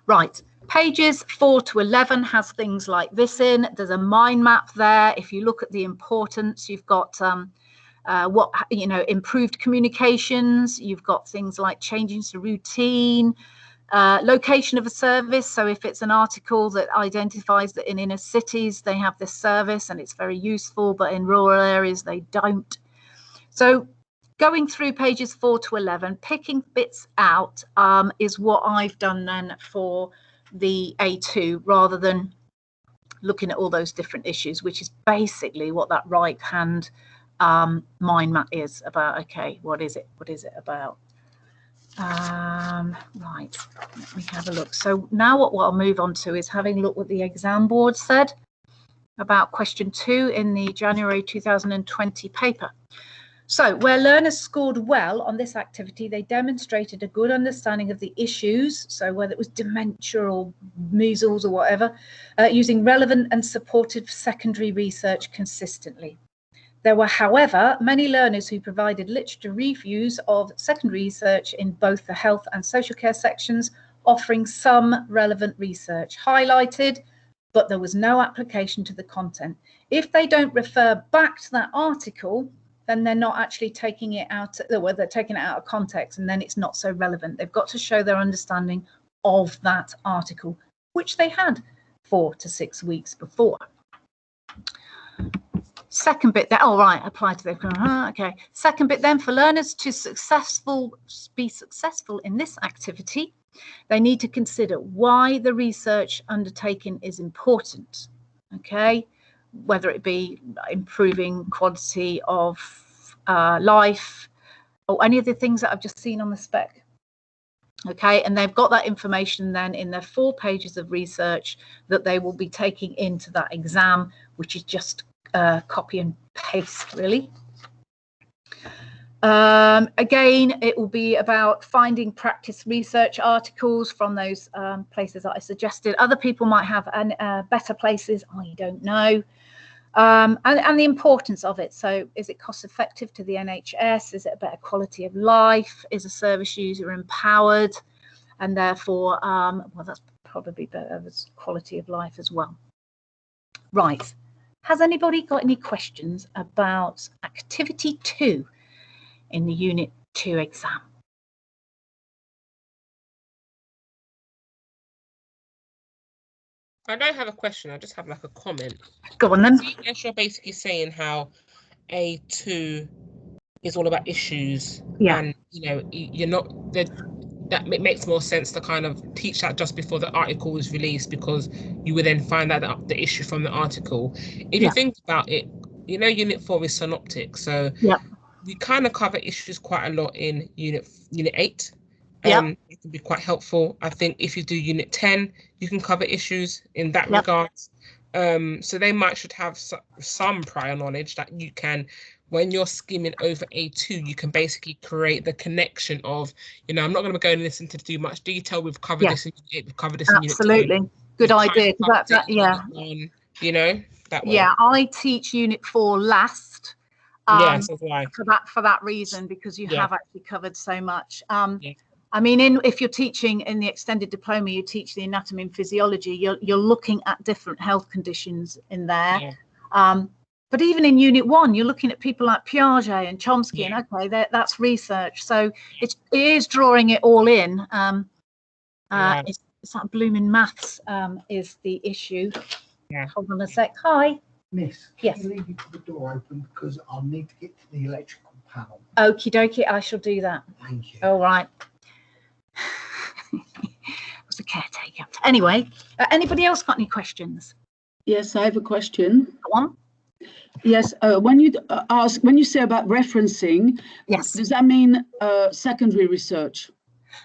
Right. Pages 4 to 11 has things like this in. There's a mind map there. If you look at the importance, you've got improved communications. You've got things like changing to routine, location of a service. So if it's an article that identifies that in inner cities they have this service and it's very useful, but in rural areas they don't. So going through pages 4 to 11, picking bits out is what I've done then for the A2, rather than looking at all those different issues, which is basically what that right hand mind map is about. Okay, what is it about? Right, let me have a look. So now what I'll move on to is having a look what the exam board said. about question 2 in the January 2020 paper. So where learners scored well on this activity, they demonstrated a good understanding of the issues, so whether it was dementia or measles or whatever, using relevant and supportive secondary research consistently. There were, however, many learners who provided literature reviews of secondary research in both the health and social care sections, offering some relevant research highlighted, but there was no application to the content. If they don't refer back to that article, then they're not actually taking it out, well, they're taking it out of context, and then it's not so relevant. They've got to show their understanding of that article, which they had 4 to 6 weeks before. Second bit there, oh right, apply to the, okay. Second bit then, for learners to be successful in this activity, they need to consider why the research undertaken is important, okay? Whether it be improving quality of life or any of the things that I've just seen on the spec. Okay, and they've got that information then in their 4 pages of research that they will be taking into that exam, which is just copy and paste really. Again, it will be about finding practice research articles from those places that I suggested. Other people might have better places, I don't know. And the importance of it. So is it cost effective to the NHS? Is it a better quality of life? Is a service user empowered? And therefore, well, that's probably better as quality of life as well. Right. Has anybody got any questions about activity 2 in the Unit 2 exam? I don't have a question, I just have like a comment. Go on then. So yes, you're basically saying how A2 is all about issues. Yeah. And you know, you're not that it makes more sense to kind of teach that just before the article is released, because you would then find out the issue from the article. If you think about it, you know, Unit 4 is synoptic, so we kind of cover issues quite a lot in Unit 8. It can be quite helpful. I think if you do Unit 10, you can cover issues in that regard. So they should have some prior knowledge that you can, when you're skimming over A2, you can basically create the connection of, you know, I'm not going to go into too much detail. We've covered this in Unit 8, we've covered this in Unit 10. Absolutely. Good idea. You know, that way. Yeah, I teach Unit 4 last. So why? For that reason, because you have actually covered so much. I mean, if you're teaching in the extended diploma, you teach the anatomy and physiology, you're looking at different health conditions in there. But even in Unit 1, you're looking at people like Piaget and Chomsky, and okay, that's research. So it is drawing it all in. It's that blooming maths is the issue. Hold on a sec. Hi. Miss, yes. Can you leave the door open, because I'll need to get to the electrical panel. Okie dokie, I shall do that. Thank you. All right. Was a caretaker. Anyway, anybody else got any questions? Yes, I have a question. Go on. Yes, when you say about referencing, does that mean secondary research?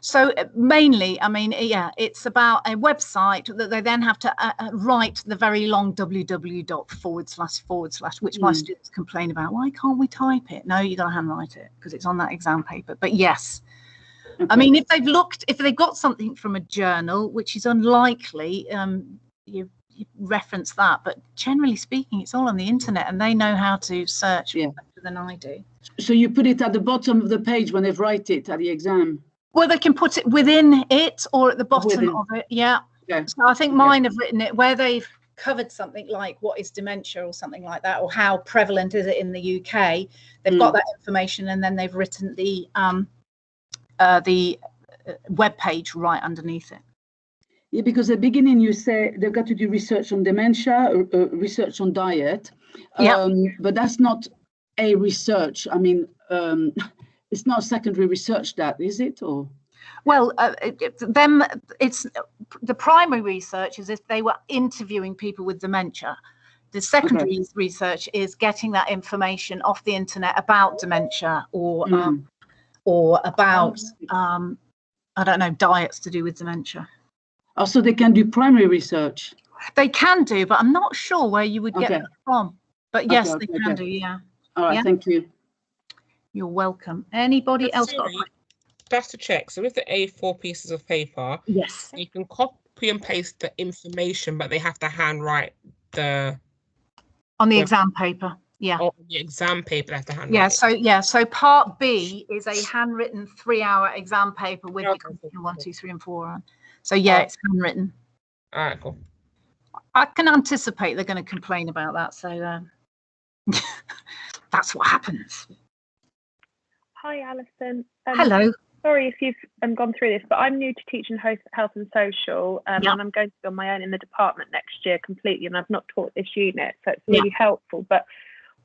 So mainly, I mean, it's about a website that they then have to write the very long www./ which my students complain about. Why can't we type it? No, you got to handwrite it because it's on that exam paper. But yes, I mean, if they've got something from a journal, which is unlikely, you reference that. But generally speaking, it's all on the internet, and they know how to search better than I do. So you put it at the bottom of the page when they write it at the exam. Well, they can put it within it or at the bottom of it. Yeah. So I think mine have written it where they've covered something like what is dementia or something like that, or how prevalent is it in the UK. They've got that information, and then they've written the web page right underneath it. Yeah, because at the beginning you say they've got to do research on dementia, research on diet. But that's not a research. I mean, it's not secondary research, that is it? Or well, it's the primary research is if they were interviewing people with dementia. The secondary research is getting that information off the internet about dementia or about I don't know, diets to do with dementia. Also, they can do primary research. They can do, but I'm not sure where you would get Okay. that from. But yes, Okay, they can do, yeah. All right, Yeah. thank you. You're welcome. Anybody else got a Sorry, question? just to check. So with the A4 pieces of paper, Yes. you can copy and paste the information, but they have to handwrite the On the exam paper. Yeah. on the exam paper. They have to handwrite. Yeah. So part B is a handwritten 3-hour exam paper with your question 1, 2, 3, and 4 on. So yeah, it's handwritten. All right, cool. I can anticipate they're going to complain about that. So that's what happens. Hi, Alison. Hello. Sorry if you've gone through this, but I'm new to teaching health and social, and I'm going to be on my own in the department next year completely, and I've not taught this unit, so it's really helpful. But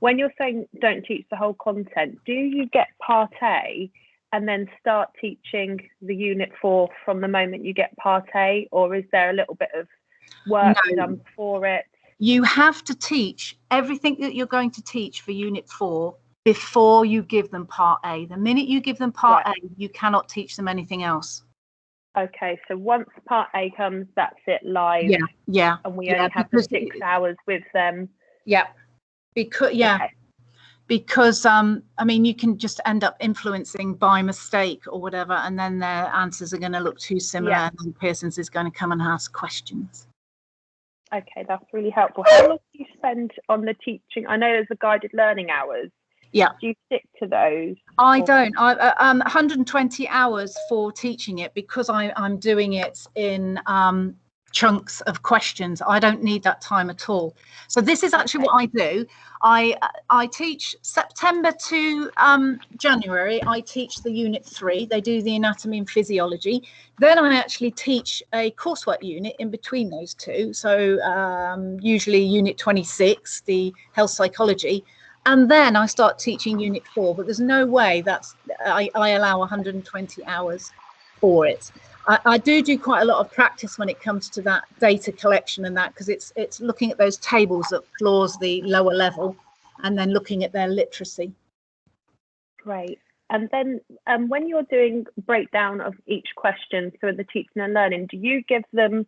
when you're saying don't teach the whole content, do you get part A and then start teaching the unit 4 from the moment you get part A, or is there a little bit of work done for it? You have to teach everything that you're going to teach for unit 4 before you give them part A. The minute you give them part A, you cannot teach them anything else. Okay, so once part A comes, that's it, live. Yeah. And we only have the 6 hours with them. Yeah. Because I mean, you can just end up influencing by mistake or whatever, and then their answers are going to look too similar, and then Pearson's is going to come and ask questions. Okay, that's really helpful. How long do you spend on the teaching? I know there's the guided learning hours. Yeah. Do you stick to those? I don't. 120 hours for teaching it, because I'm doing it in chunks of questions. I don't need that time at all. So this is actually what I do. I teach September to January. I teach the unit 3. They do the anatomy and physiology. Then I actually teach a coursework unit in between those two. So usually unit 26, the health psychology. And then I start teaching unit 4, but there's no way I allow 120 hours for it. I do quite a lot of practice when it comes to that data collection and that, because it's looking at those tables that floors the lower level, and then looking at their literacy. Great. And then when you're doing breakdown of each question, so in the teaching and learning, do you give them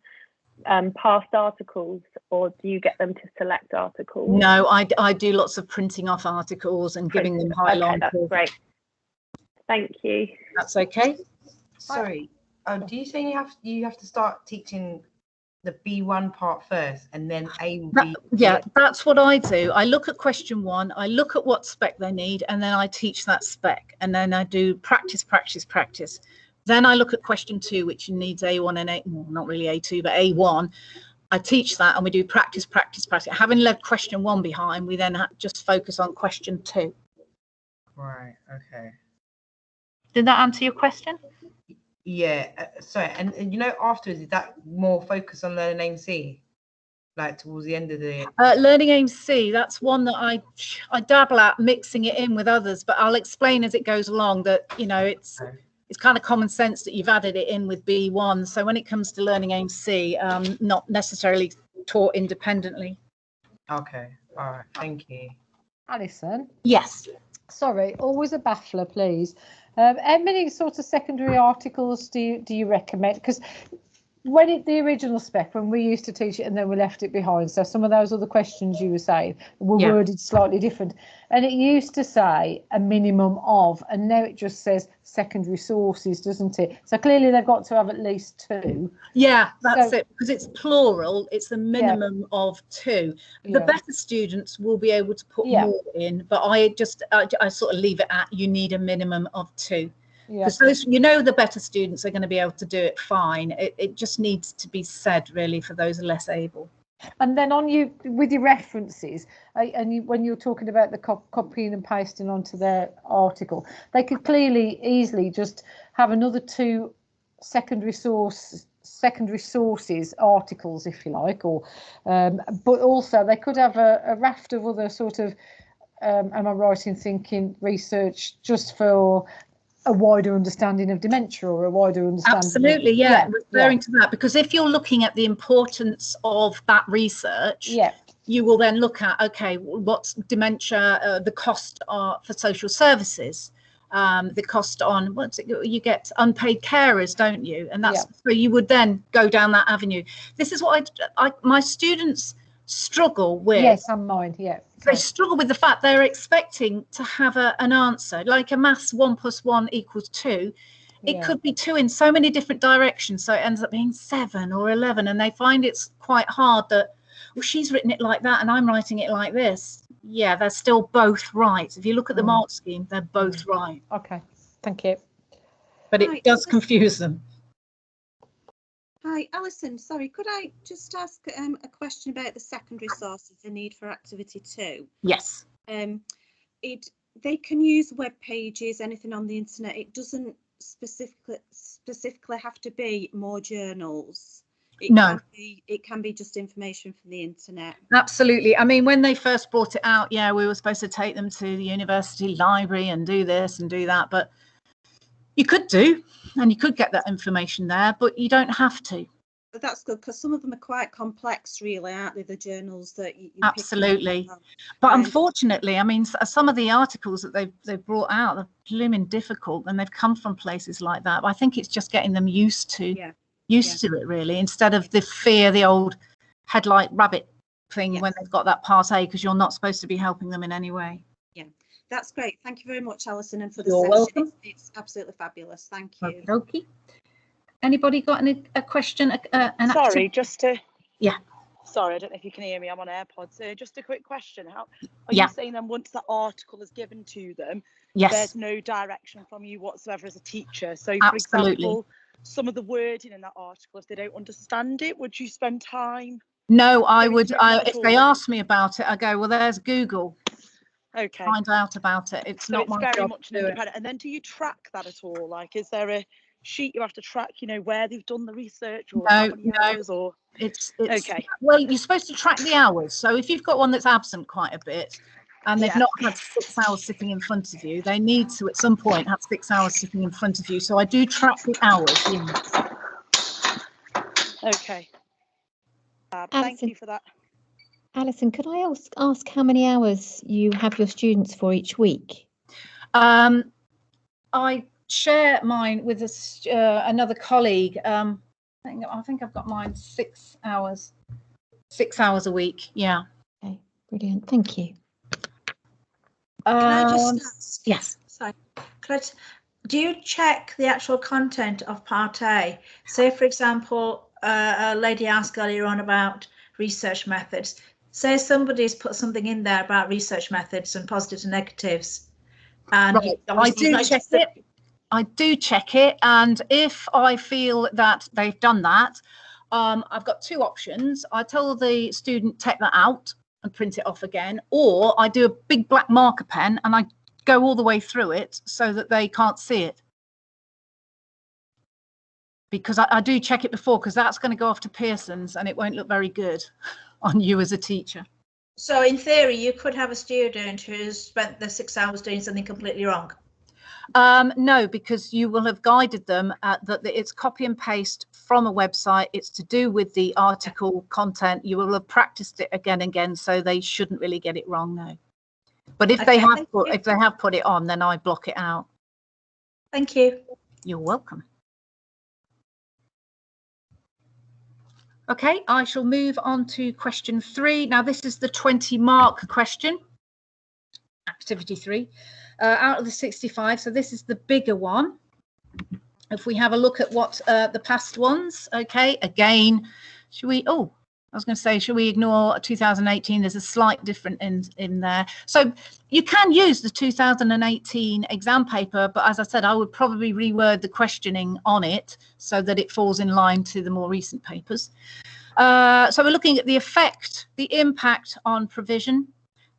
past articles, or do you get them to select articles? No, I do lots of printing off articles and giving them highlights. Okay, that's great. Thank you. That's okay. Sorry. Do you say you have to start teaching the B1 part first, and then A will be? Yeah, that's what I do. I look at question 1, I look at what spec they need, and then I teach that spec, and then I do practice. Then I look at question 2, which needs A1 and A, well, not really A2, but A1. I teach that, and we do practice. Having left question 1 behind, we then just focus on question 2. Right. Okay. Did that answer your question? Yeah. Sorry. And you know, afterwards, is that more focus on learning aim C, like towards the end of the learning aim C? That's one that I dabble at mixing it in with others, but I'll explain as it goes along that, you know, it's kind of common sense that you've added it in with B1. So when it comes to learning aim C, not necessarily taught independently. Okay. All right. Thank you. Alison? Yes. Sorry, always a baffler, please. How many sort of secondary articles do you recommend? Because when the original spec, when we used to teach it and then we left it behind, so some of those other questions you were saying were worded slightly different, and it used to say a minimum of, and now it just says secondary sources, doesn't it? So clearly they've got to have at least 2. Yeah, that's it, because it's plural. It's a minimum of 2. The better students will be able to put more in, but I sort of leave it at you need a minimum of 2. Because those, you know, the better students are going to be able to do it fine. It just needs to be said, really, for those less able. And then with your references, when you're talking about the copying and pasting onto their article, they could easily just have another 2 secondary sources articles, if you like, or but also they could have a raft of other sort of am I right in thinking research just for a wider understanding of dementia, or a wider understanding? Absolutely, referring to that, because if you're looking at the importance of that research, you will then look at, okay, what's dementia, the cost for social services, the cost on you get unpaid carers, don't you? And that's so you would then go down that avenue. This is what my students struggle with. Yes, I'm mine. Yeah. They struggle with the fact they're expecting to have an answer, like a maths 1 + 1 = 2. It could be 2 in so many different directions, so it ends up being 7 or 11, and they find it's quite hard that, well, she's written it like that and I'm writing it like this. Yeah, they're still both right. If you look at the mark scheme, they're both right. Okay, thank you. But it does confuse them. Hi, Alison. Sorry, could I just ask a question about the secondary sources, the need for activity 2? Yes. They can use web pages, anything on the internet. It doesn't specifically have to be more journals. It can be just information from the internet. Absolutely. I mean, when they first brought it out, we were supposed to take them to the university library and do this and do that, but you could do, and you could get that information there, but you don't have to. But that's good, because some of them are quite complex, really, aren't they? The journals that you absolutely. But unfortunately, I mean, some of the articles that they've brought out are blooming difficult, and they've come from places like that. But I think it's just getting them used to it, really, instead of the old headlight rabbit thing when they've got that part A, because you're not supposed to be helping them in any way. Yeah, that's great. Thank you very much, Alison, and for the You're session. welcome. It's absolutely fabulous. Thank you. Okay. Anybody got a question? Sorry, just to. Yeah. Sorry, I don't know if you can hear me. I'm on AirPods. Just a quick question. How are you saying then once that article is given to them, there's no direction from you whatsoever as a teacher? So, for example, some of the wording in that article, if they don't understand it, would you spend time? No, I would. If they ask me about it, I go, well, there's Google. Okay. Find out about it. It's not my job. It's very much independent. And then, do you track that at all? Like, is there a sheet you have to track, where they've done the research, or how many hours, or it's okay? Well, you're supposed to track the hours. So if you've got one that's absent quite a bit and they've not had 6 hours sitting in front of you, they need to at some point have 6 hours sitting in front of you. So I do track the hours. Okay. Thank you for that. Alison, could I ask how many hours you have your students for each week? I share mine with another colleague. I think I've got mine 6 hours. 6 hours a week. Yeah. Okay, brilliant. Thank you. Can I just ask? Yes. Sorry. Do you check the actual content of Part A? Say, for example, a lady asked earlier on about research methods. Say somebody's put something in there about research methods and positives and negatives. And I do check it. I do check it, and if I feel that they've done that, I've got 2 options. I tell the student take that out and print it off again, or I do a big black marker pen and I go all the way through it so that they can't see it. Because I do check it before, because that's going to go off to Pearson's and it won't look very good on you as a teacher. So in theory, you could have a student who's spent the 6 hours doing something completely wrong. No, because you will have guided them that it's copy and paste from a website. It's to do with the article content. You will have practiced it again and again, so they shouldn't really get it wrong. No, but if they have put it on, then I block it out. Thank you. You're welcome. Okay, I shall move on to question 3. Now, this is the 20-mark question, activity 3. Out of the 65, so this is the bigger one. If we have a look at what the past ones, okay, again, should we ignore 2018? There's a slight difference in there. So you can use the 2018 exam paper, but as I said, I would probably reword the questioning on it so that it falls in line to the more recent papers. So we're looking at the effect, the impact on provision,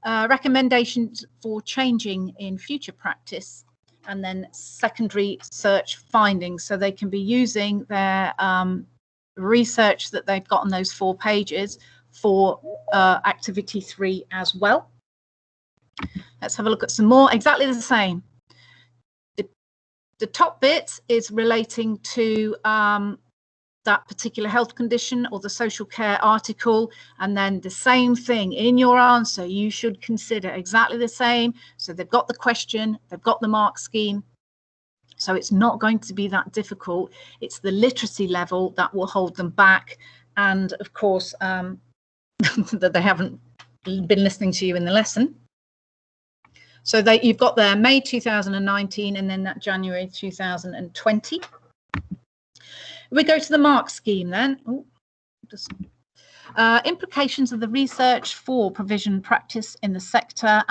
recommendations for changing in future practice, and then secondary search findings. So they can be using their research that they've got on those 4 pages for activity 3 as well. Let's have a look at some more. Exactly the same. The top bit is relating to that particular health condition or the social care article, and then the same thing in your answer. You should consider exactly the same. So they've got the question, they've got the mark scheme. So it's not going to be that difficult. It's the literacy level that will hold them back. And of course, that they haven't been listening to you in the lesson. So you've got there May 2019 and then that January 2020. We go to the mark scheme then. Implications of the research for provision practice in the sector,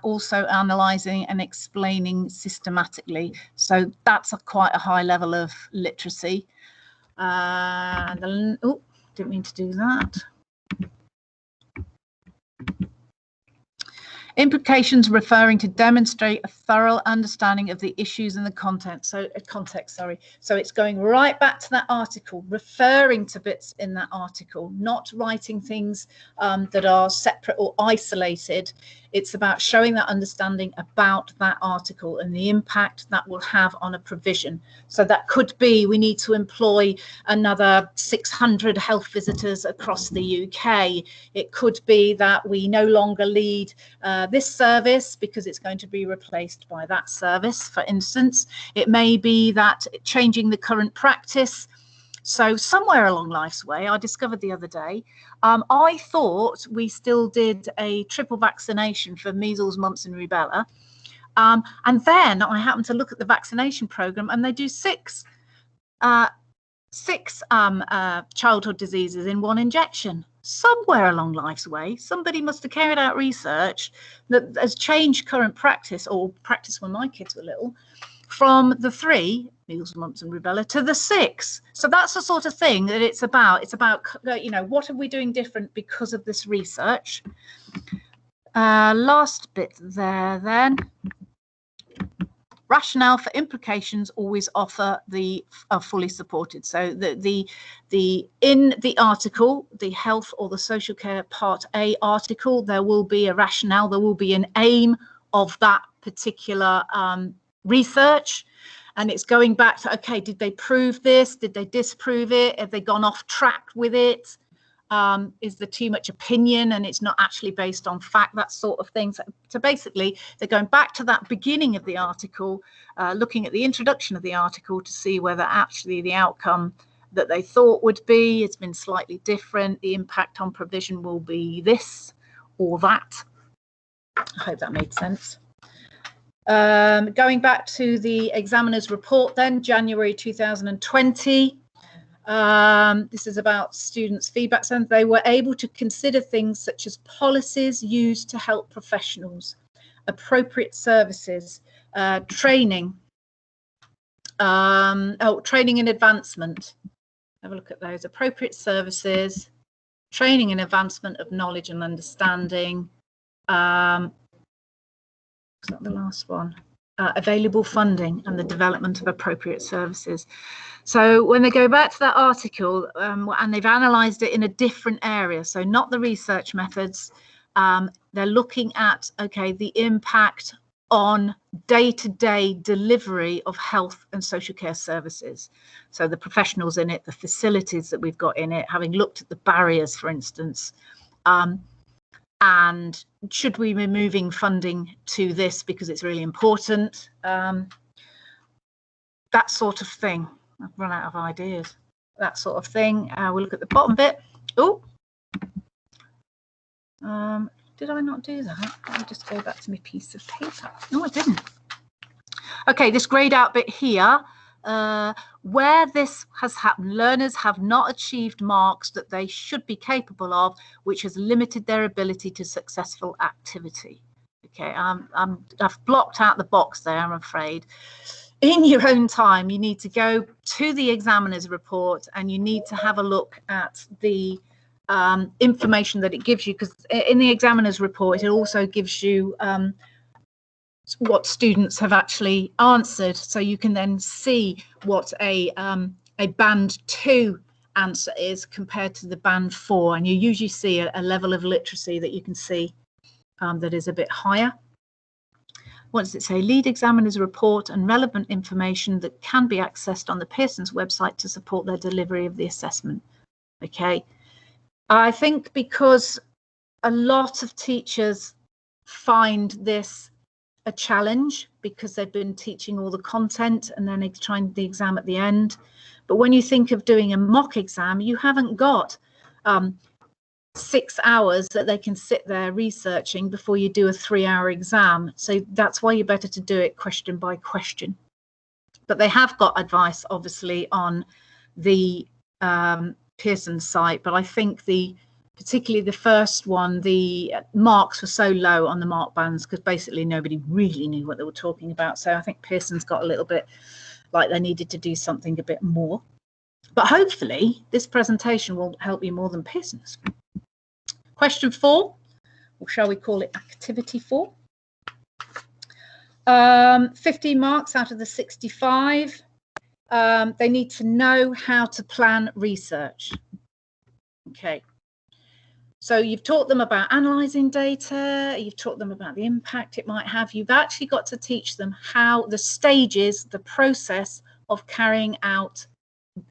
also analysing and explaining systematically. So that's quite a high level of literacy. Didn't mean to do that. Implications referring to demonstrate a thorough understanding of the issues and the context. So it's going right back to that article, referring to bits in that article, not writing things that are separate or isolated. It's about showing that understanding about that article and the impact that will have on a provision. So that could be, we need to employ another 600 health visitors across the UK. It could be that we no longer lead this service because it's going to be replaced by that service, for instance. It may be that changing the current practice. So somewhere along life's way, I discovered the other day, I thought we still did a triple vaccination for measles, mumps and rubella. And then I happened to look at the vaccination programme and they do six childhood diseases in one injection. Somewhere along life's way, somebody must have carried out research that has changed current practice, or practice when my kids were little, from the 3, measles, mumps and rubella, to the 6. So that's the sort of thing that it's about. It's about, you know, what are we doing different because of this research? Last bit there then. Rationale for implications always offer are fully supported. So in the article, the health or the social care part A article, there will be a rationale, there will be an aim of that particular research, and it's going back to, okay, did they prove this? Did they disprove it? Have they gone off track with it? Is there too much opinion and it's not actually based on fact, that sort of thing. So basically, they're going back to that beginning of the article, looking at the introduction of the article to see whether actually the outcome that they thought would be, it's been slightly different. The impact on provision will be this or that. I hope that made sense. Going back to the examiner's report then, January 2020. This is about students' feedback. So they were able to consider things such as policies used to help professionals, appropriate services, training, training and advancement. Have a look at those. Appropriate services, training and advancement of knowledge and understanding. Is that the last one? Available funding and the development of appropriate services. So when they go back to that article and they've analysed it in a different area, so not the research methods, they're looking at, okay, the impact on day-to-day delivery of health and social care services. So the professionals in it, the facilities that we've got in it, having looked at the barriers, for instance, and should we be moving funding to this because it's really important? That sort of thing. I've run out of ideas. That sort of thing. We'll look at the bottom bit. Oh, did I not do that? Let me just go back to my piece of paper. No, I didn't. Okay, this grayed out bit here. Where this has happened, learners have not achieved marks that they should be capable of, which has limited their ability to successful activity. Okay, I've blocked out the box there, I'm afraid. In your own time, you need to go to the examiner's report and you need to have a look at the information that it gives you, because in the examiner's report, it also gives you what students have actually answered, so you can then see what a band 2 answer is compared to the band 4, and you usually see a level of literacy that you can see that is a bit higher. what does it say? Lead examiner's report and relevant information that can be accessed on the Pearson's website to support their delivery of the assessment. Okay, I think because a lot of teachers find this a challenge because they've been teaching all the content and then trying the exam at the end. But when you think of doing a mock exam, you haven't got 6 hours that they can sit there researching before you do a 3-hour exam. So that's why you're better to do it question by question. But they have got advice, obviously, on the Pearson site. But I think particularly the first one, the marks were so low on the mark bands because basically nobody really knew what they were talking about. So I think Pearson's got a little bit like they needed to do something a bit more. But hopefully this presentation will help you more than Pearson's. Question 4, or shall we call it activity 4? 15 marks out of the 65. They need to know how to plan research. Okay. So you've taught them about analysing data, you've taught them about the impact it might have. You've actually got to teach them how the stages, the process of carrying out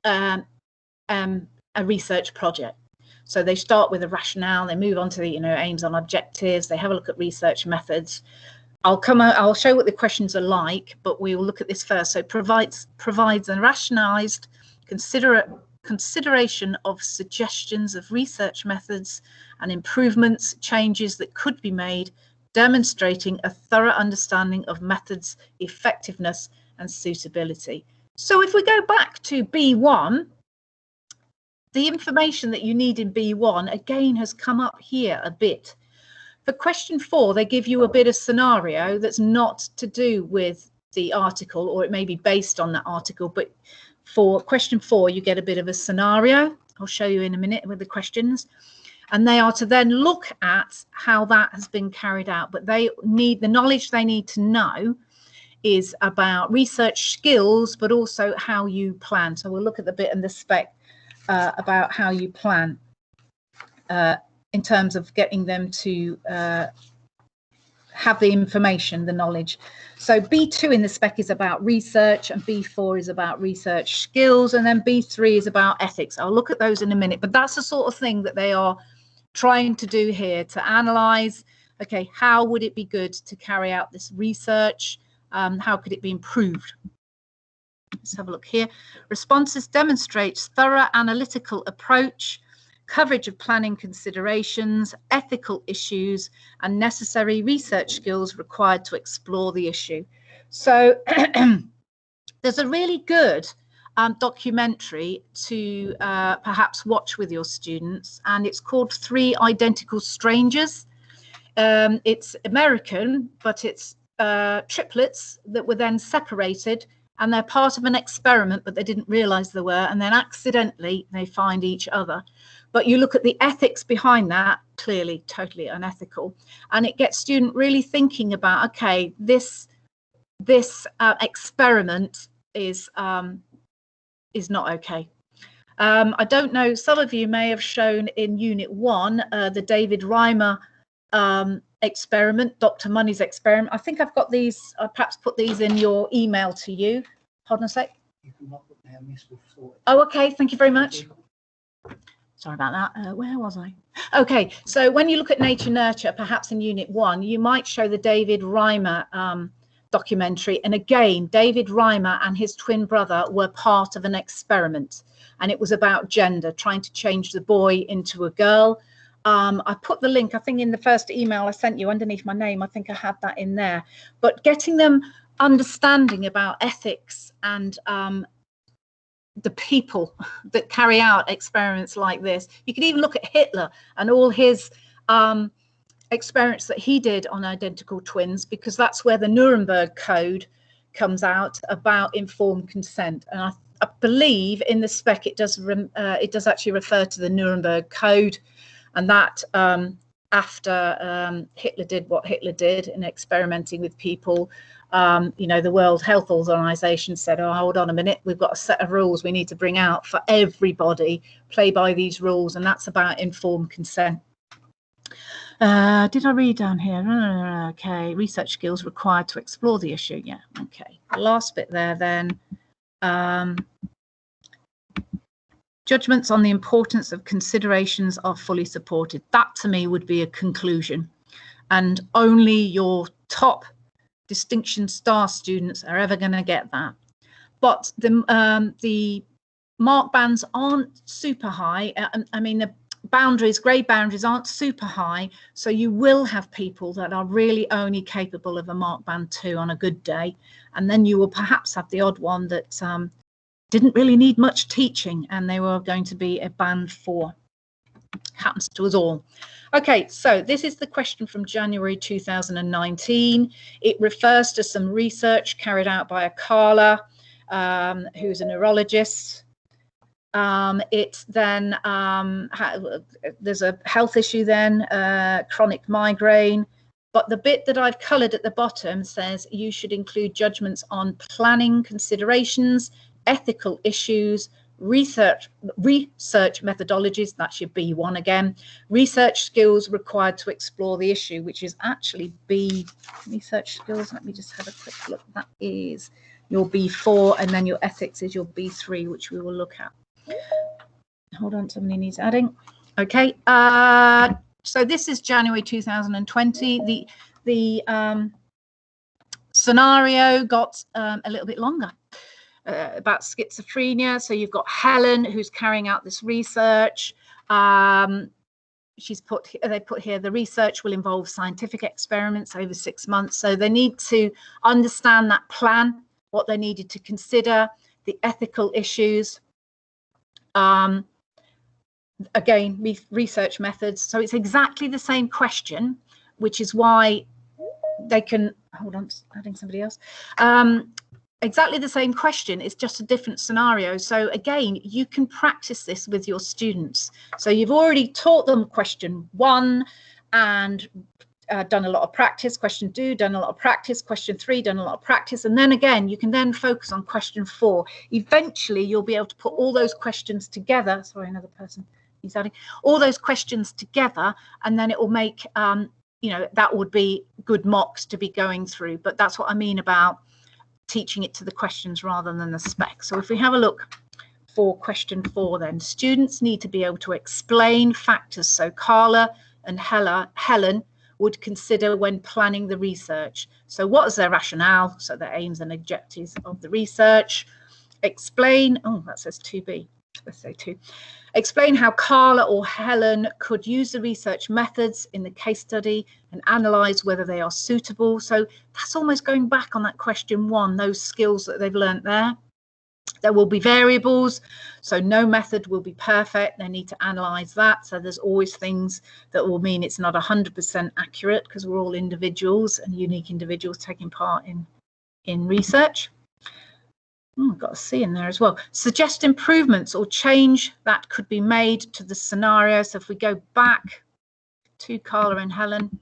a research project. So they start with a rationale, they move on to the aims and objectives, they have a look at research methods. I'll show what the questions are like, but we will look at this first. So provides a rationalised consideration of suggestions of research methods and improvements, changes that could be made, demonstrating a thorough understanding of methods, effectiveness and suitability. So if we go back to B1, the information that you need in B1 again has come up here a bit. For question 4, they give you a bit of scenario that's not to do with the article, or it may be based on that article, but for question 4, you get a bit of a scenario. I'll show you in a minute with the questions. And they are to then look at how that has been carried out. But they need the knowledge they need to know is about research skills, but also how you plan. So we'll look at the bit in the spec about how you plan in terms of getting them to have the information, the knowledge. So B2 in the spec is about research, and B4 is about research skills, and then B3 is about ethics. I'll look at those in a minute, but that's the sort of thing that they are trying to do here, to analyze, okay, how would it be good to carry out this research? How could it be improved? Let's have a look here. Responses demonstrates thorough analytical approach, coverage of planning considerations, ethical issues, and necessary research skills required to explore the issue. So there's a really good documentary to perhaps watch with your students, and it's called 3 Identical Strangers. It's American, but it's triplets that were then separated, and they're part of an experiment, but they didn't realize they were, and then accidentally they find each other. But you look at the ethics behind that, clearly totally unethical, and it gets students really thinking about, okay, this experiment is not okay. I don't know, some of you may have shown in Unit 1 the David Reimer experiment, Dr. Money's experiment. I think I've got these, I'll perhaps put these in your email to you. Hold on a sec. Oh, okay, thank you very much. Sorry about that. Where was I? Okay, so when you look at Nature Nurture, perhaps in Unit 1, you might show the David Reimer documentary. And again, David Reimer and his twin brother were part of an experiment, and it was about gender, trying to change the boy into a girl. I put the link, I think, in the first email I sent you underneath my name. I think I had that in there. But getting them understanding about ethics and the people that carry out experiments like this. You can even look at Hitler and all his experiments that he did on identical twins, because that's where the Nuremberg Code comes out about informed consent. And I believe in the spec it does actually refer to the Nuremberg Code, and that after Hitler did what Hitler did in experimenting with people, you know, the World Health Organization said, oh, hold on a minute, we've got a set of rules we need to bring out for everybody, play by these rules, and that's about informed consent. Did I read down here? Okay, research skills required to explore the issue. Yeah, okay. The last bit there then. Judgments on the importance of considerations are fully supported. That to me would be a conclusion. And only your top distinction star students are ever going to get that. But the mark bands aren't super high. I mean, the boundaries, grade boundaries aren't super high. So you will have people that are really only capable of a mark band 2 on a good day. And then you will perhaps have the odd one that didn't really need much teaching and they were going to be a band 4. Happens to us all. Okay, so this is the question from January 2019. It refers to some research carried out by a Carla, who's a neurologist. It then, there's a health issue then, chronic migraine. But the bit that I've coloured at the bottom says you should include judgments on planning considerations, ethical issues, research methodologies, that's your B1 again, research skills required to explore the issue, which is actually B, research skills, let me just have a quick look, that is your B4, and then your ethics is your B3, which we will look at. Hold on, somebody needs adding. Okay, so this is January 2020. The scenario got a little bit longer. About schizophrenia. So you've got Helen who's carrying out this research. They put here the research will involve scientific experiments over 6 months. So they need to understand that plan, what they needed to consider, the ethical issues. Again, research methods. So it's exactly the same question, which is why they can, hold on, adding somebody else. Exactly the same question, it's just a different scenario. So again, you can practice this with your students. So you've already taught them question 1 and done a lot of practice, question 2, done a lot of practice, question 3, done a lot of practice. And then again, you can then focus on question 4. Eventually, you'll be able to put all those questions together. Sorry, another person is adding. All those questions together, and then it will make, you know, that would be good mocks to be going through. But that's what I mean about teaching it to the questions rather than the spec. So if we have a look for question 4, then students need to be able to explain factors so Carla and Helen would consider when planning the research. So what is their rationale? So their aims and objectives of the research. Explain, oh, that says 2B, let's say 2. Explain how Carla or Helen could use the research methods in the case study and analyse whether they are suitable. So that's almost going back on that question 1, those skills that they've learnt there. There will be variables, so no method will be perfect. They need to analyse that. So there's always things that will mean it's not 100% accurate because we're all individuals and unique individuals taking part in research. Oh, I've got a C in there as well. Suggest improvements or change that could be made to the scenario. So if we go back to Carla and Helen,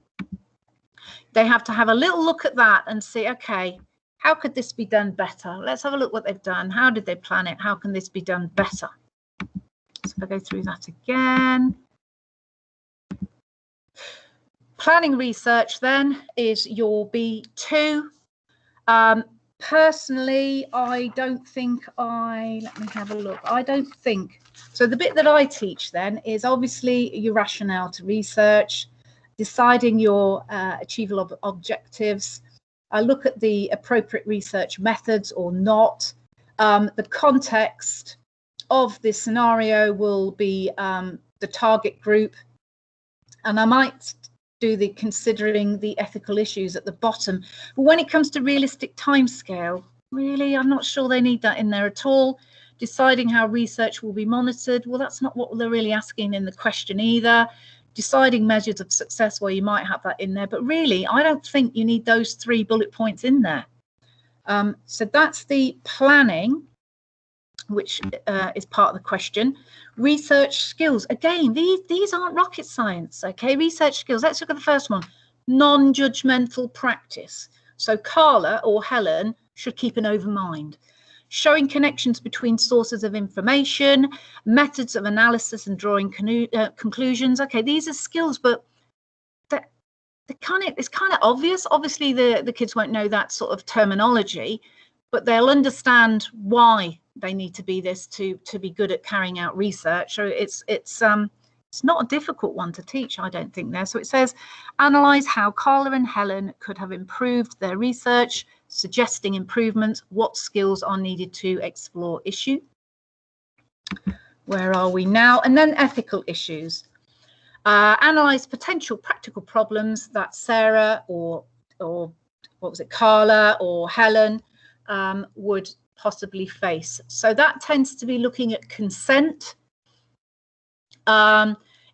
they have to have a little look at that and see, okay, how could this be done better? Let's have a look what they've done. How did they plan it? How can this be done better? So if I go through that again. Planning research then is your B2. Personally, I don't think let me have a look. I don't think, so the bit that I teach then is obviously your rationale to research, deciding your achievable objectives. I look at the appropriate research methods or not. The context of the scenario will be the target group. And I might do the considering the ethical issues at the bottom. But when it comes to realistic timescale, really, I'm not sure they need that in there at all. Deciding how research will be monitored, well, that's not what they're really asking in the question either. Deciding measures of success, well, you might have that in there, but really, I don't think you need those 3 bullet points in there. So that's the planning, which is part of the question. Research skills, again, these aren't rocket science, okay? Research skills, let's look at the first one. Non-judgmental practice. So Carla or Helen should keep an open mind. Showing connections between sources of information, methods of analysis and drawing conclusions. Okay, these are skills, but it's kind of obvious. Obviously, the kids won't know that sort of terminology, but they'll understand why they need to be this to be good at carrying out research. So it's not a difficult one to teach, I don't think there. So it says, analyze how Carla and Helen could have improved their research, suggesting improvements, what skills are needed to explore issue. Where are we now? And then ethical issues. Analyze potential practical problems that Sarah or what was it, Carla or Helen would possibly face. So that tends to be looking at consent.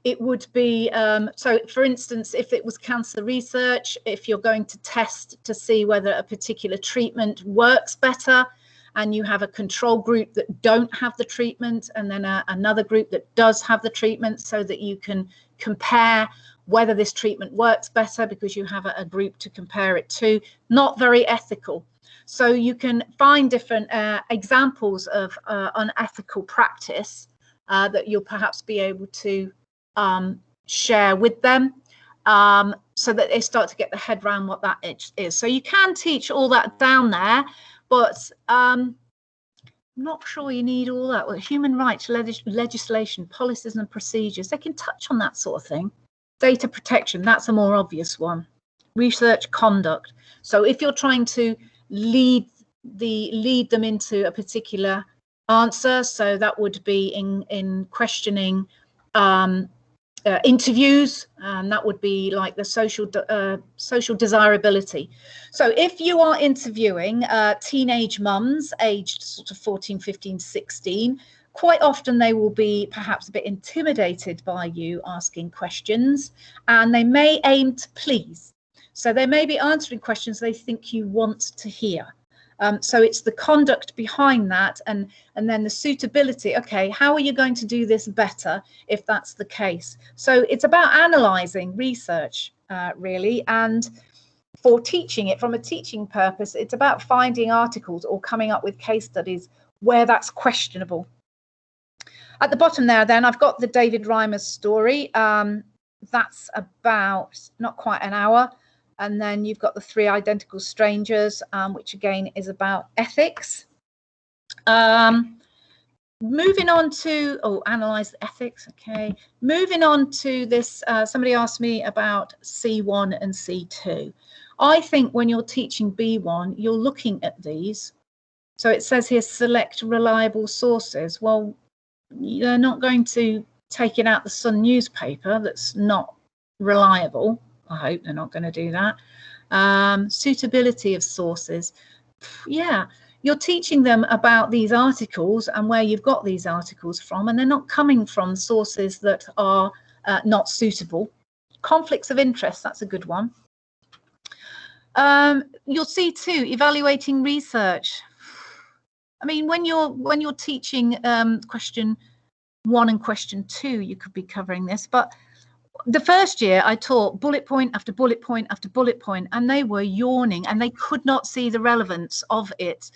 It would be, so for instance, if it was cancer research, if you're going to test to see whether a particular treatment works better, and you have a control group that don't have the treatment, and then another group that does have the treatment, so that you can compare whether this treatment works better because you have a group to compare it to. Not very ethical. So you can find different examples of unethical practice that you'll perhaps be able to share with them, so that they start to get their head around what that is. So you can teach all that down there, but I'm not sure you need all that. Well, human rights legislation, policies and procedures, they can touch on that sort of thing. Data protection, that's a more obvious one. Research conduct. So if you're trying to lead them into a particular answer, so that would be in questioning interviews, and that would be like the social desirability. So if you are interviewing teenage mums aged sort of 14, 15, 16, quite often they will be perhaps a bit intimidated by you asking questions, and they may aim to please. So they may be answering questions they think you want to hear. So it's the conduct behind that, and then the suitability. Okay, how are you going to do this better if that's the case? So it's about analysing research, really, and for teaching it from a teaching purpose, it's about finding articles or coming up with case studies where that's questionable. At the bottom there, then, I've got the David Reimer's story. That's about not quite an hour. And then you've got the 3 Identical Strangers, which again is about ethics. Moving on to, analyze the ethics. Okay. Moving on to this, somebody asked me about C1 and C2. I think when you're teaching B1, you're looking at these. So it says here, select reliable sources. Well, they're not going to take it out the Sun newspaper that's not reliable. I hope they're not going to do that. Suitability of sources. Yeah, you're teaching them about these articles and where you've got these articles from, and they're not coming from sources that are not suitable. Conflicts of interest, that's a good one. You'll see too, evaluating research. I mean, when you're teaching question 1 and question 2, you could be covering this, but the first year I taught bullet point after bullet point after bullet point, and they were yawning and they could not see the relevance of it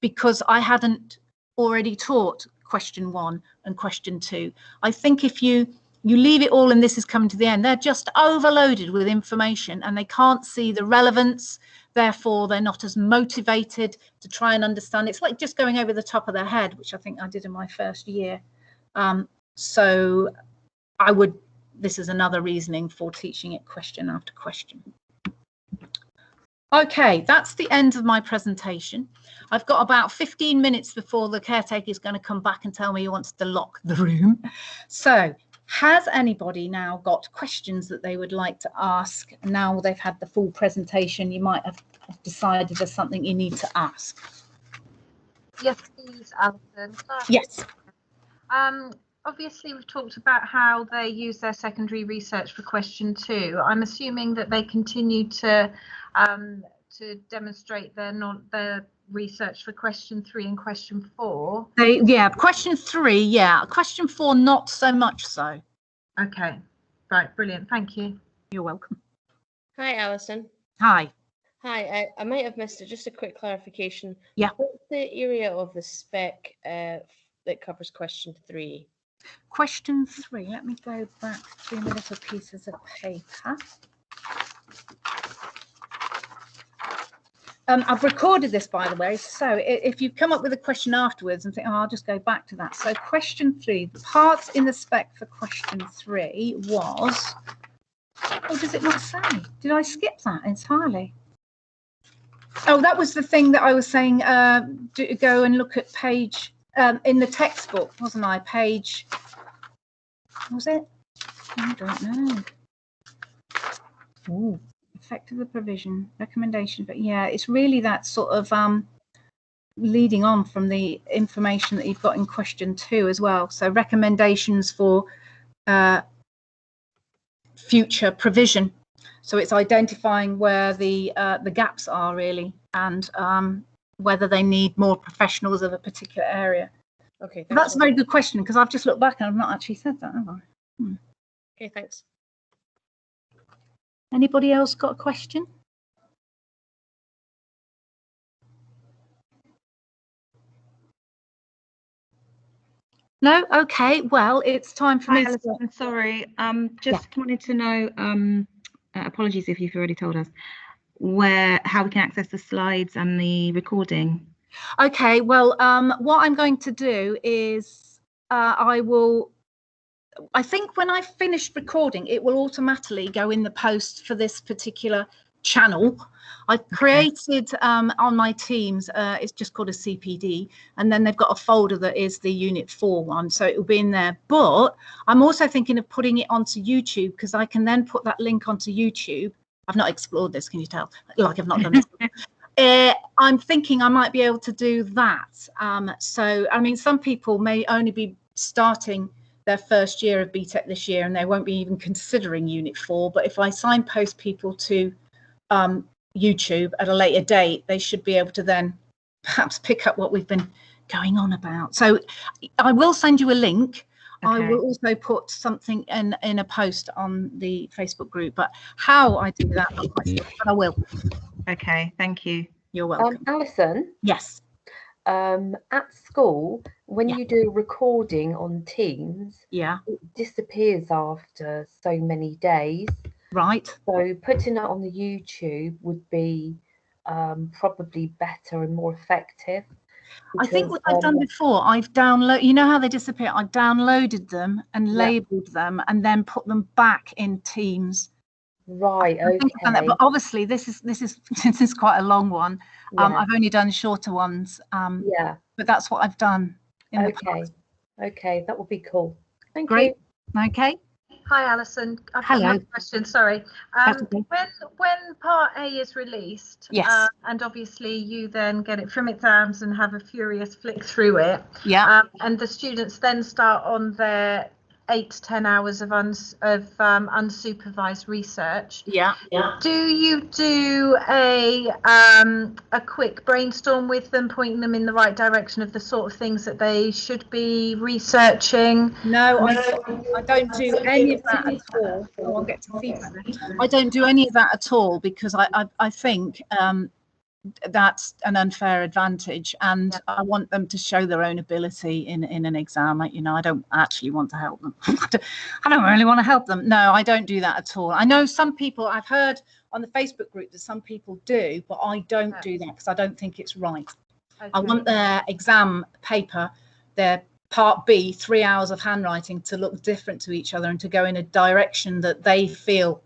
because I hadn't already taught question 1 and question 2. I think if you leave it all and this is coming to the end, they're just overloaded with information and they can't see the relevance. Therefore, they're not as motivated to try and understand. It's like just going over the top of their head, which I think I did in my first year. So this is another reasoning for teaching it question after question. Okay, that's the end of my presentation. I've got about 15 minutes before the caretaker is going to come back and tell me he wants to lock the room. So has anybody now got questions that they would like to ask? Now they've had the full presentation, you might have decided there's something you need to ask. Yes, please, Alison. Yes. Obviously, we've talked about how they use their secondary research for question 2. I'm assuming that they continue to demonstrate their research for question 3 and question 4. Yeah, question 3, yeah. Question 4, not so much so. Okay, right, brilliant. Thank you. You're welcome. Hi, Alison. Hi. Hi, I might have missed it. Just a quick clarification. Yeah. What's the area of the spec that covers question 3? Question 3, let me go back to my little pieces of paper. I've recorded this, by the way, so if you come up with a question afterwards and think, oh, I'll just go back to that. So question 3, the parts in the spec for question 3 was, oh, does it not say? Did I skip that entirely? Oh, that was the thing that I was saying, go and look at page, in the textbook, wasn't I? Page, was it? I don't know. Ooh. Effect of the provision, recommendation, but yeah, it's really that sort of leading on from the information that you've got in question 2 as well. So recommendations for future provision. So it's identifying where the gaps are really, and whether they need more professionals of a particular area. Okay, that's a very good question, because I've just looked back and I've not actually said that, have I? Okay, thanks. Anybody else got a question? No? Okay, well, it's time for me. Alison, sorry, just wanted to know, apologies if you've already told us, how we can access the slides and the recording. Okay, well, what I'm going to do is I think when I've finished recording, it will automatically go in the post for this particular channel. I've created on my Teams, it's just called a CPD, and then they've got a folder that is the Unit 4 one, so it will be in there. But I'm also thinking of putting it onto YouTube, because I can then put that link onto YouTube. I've not explored this, can you tell? Like I've not done this. I'm thinking I might be able to do that. So, I mean, some people may only be starting their first year of BTEC this year, and they won't be even considering Unit 4. But if I signpost people to YouTube at a later date, they should be able to then perhaps pick up what we've been going on about. So I will send you a link. I will also put something in a post on the Facebook group, but how I do that, I'm quite sure, but I will. Okay, thank you. You're welcome. Alison? Yes. At school, when you do a recording on Teams, it disappears after so many days. Right. So putting it on the YouTube would be probably better and more effective. I think what I've done before, I've downloaded, you know how they disappear? I've downloaded them and labeled them and then put them back in Teams. Right, okay. But obviously this is quite a long one. I've only done shorter ones. But that's what I've done in the past. Okay, that would be cool. Thank you. you. Okay. Hi, Alison. I've got another question. Sorry. When Part A is released, and obviously you then get it from exams and have a furious flick through it, and the students then start on their 8 to 10 hours of unsupervised research. Do you do a quick brainstorm with them, pointing them in the right direction of the sort of things that they should be researching? No, I don't do any of that at all. I'll get to feedback. I don't do any of that at all, because I think that's an unfair advantage, and I want them to show their own ability in an exam. You know, I don't actually want to help them. I don't really want to help them. No, I don't do that at all. I know some people, I've heard on the Facebook group that some people do, but I don't do that because I don't think it's right. I want their exam paper, their Part B, 3 hours of handwriting, to look different to each other and to go in a direction that they feel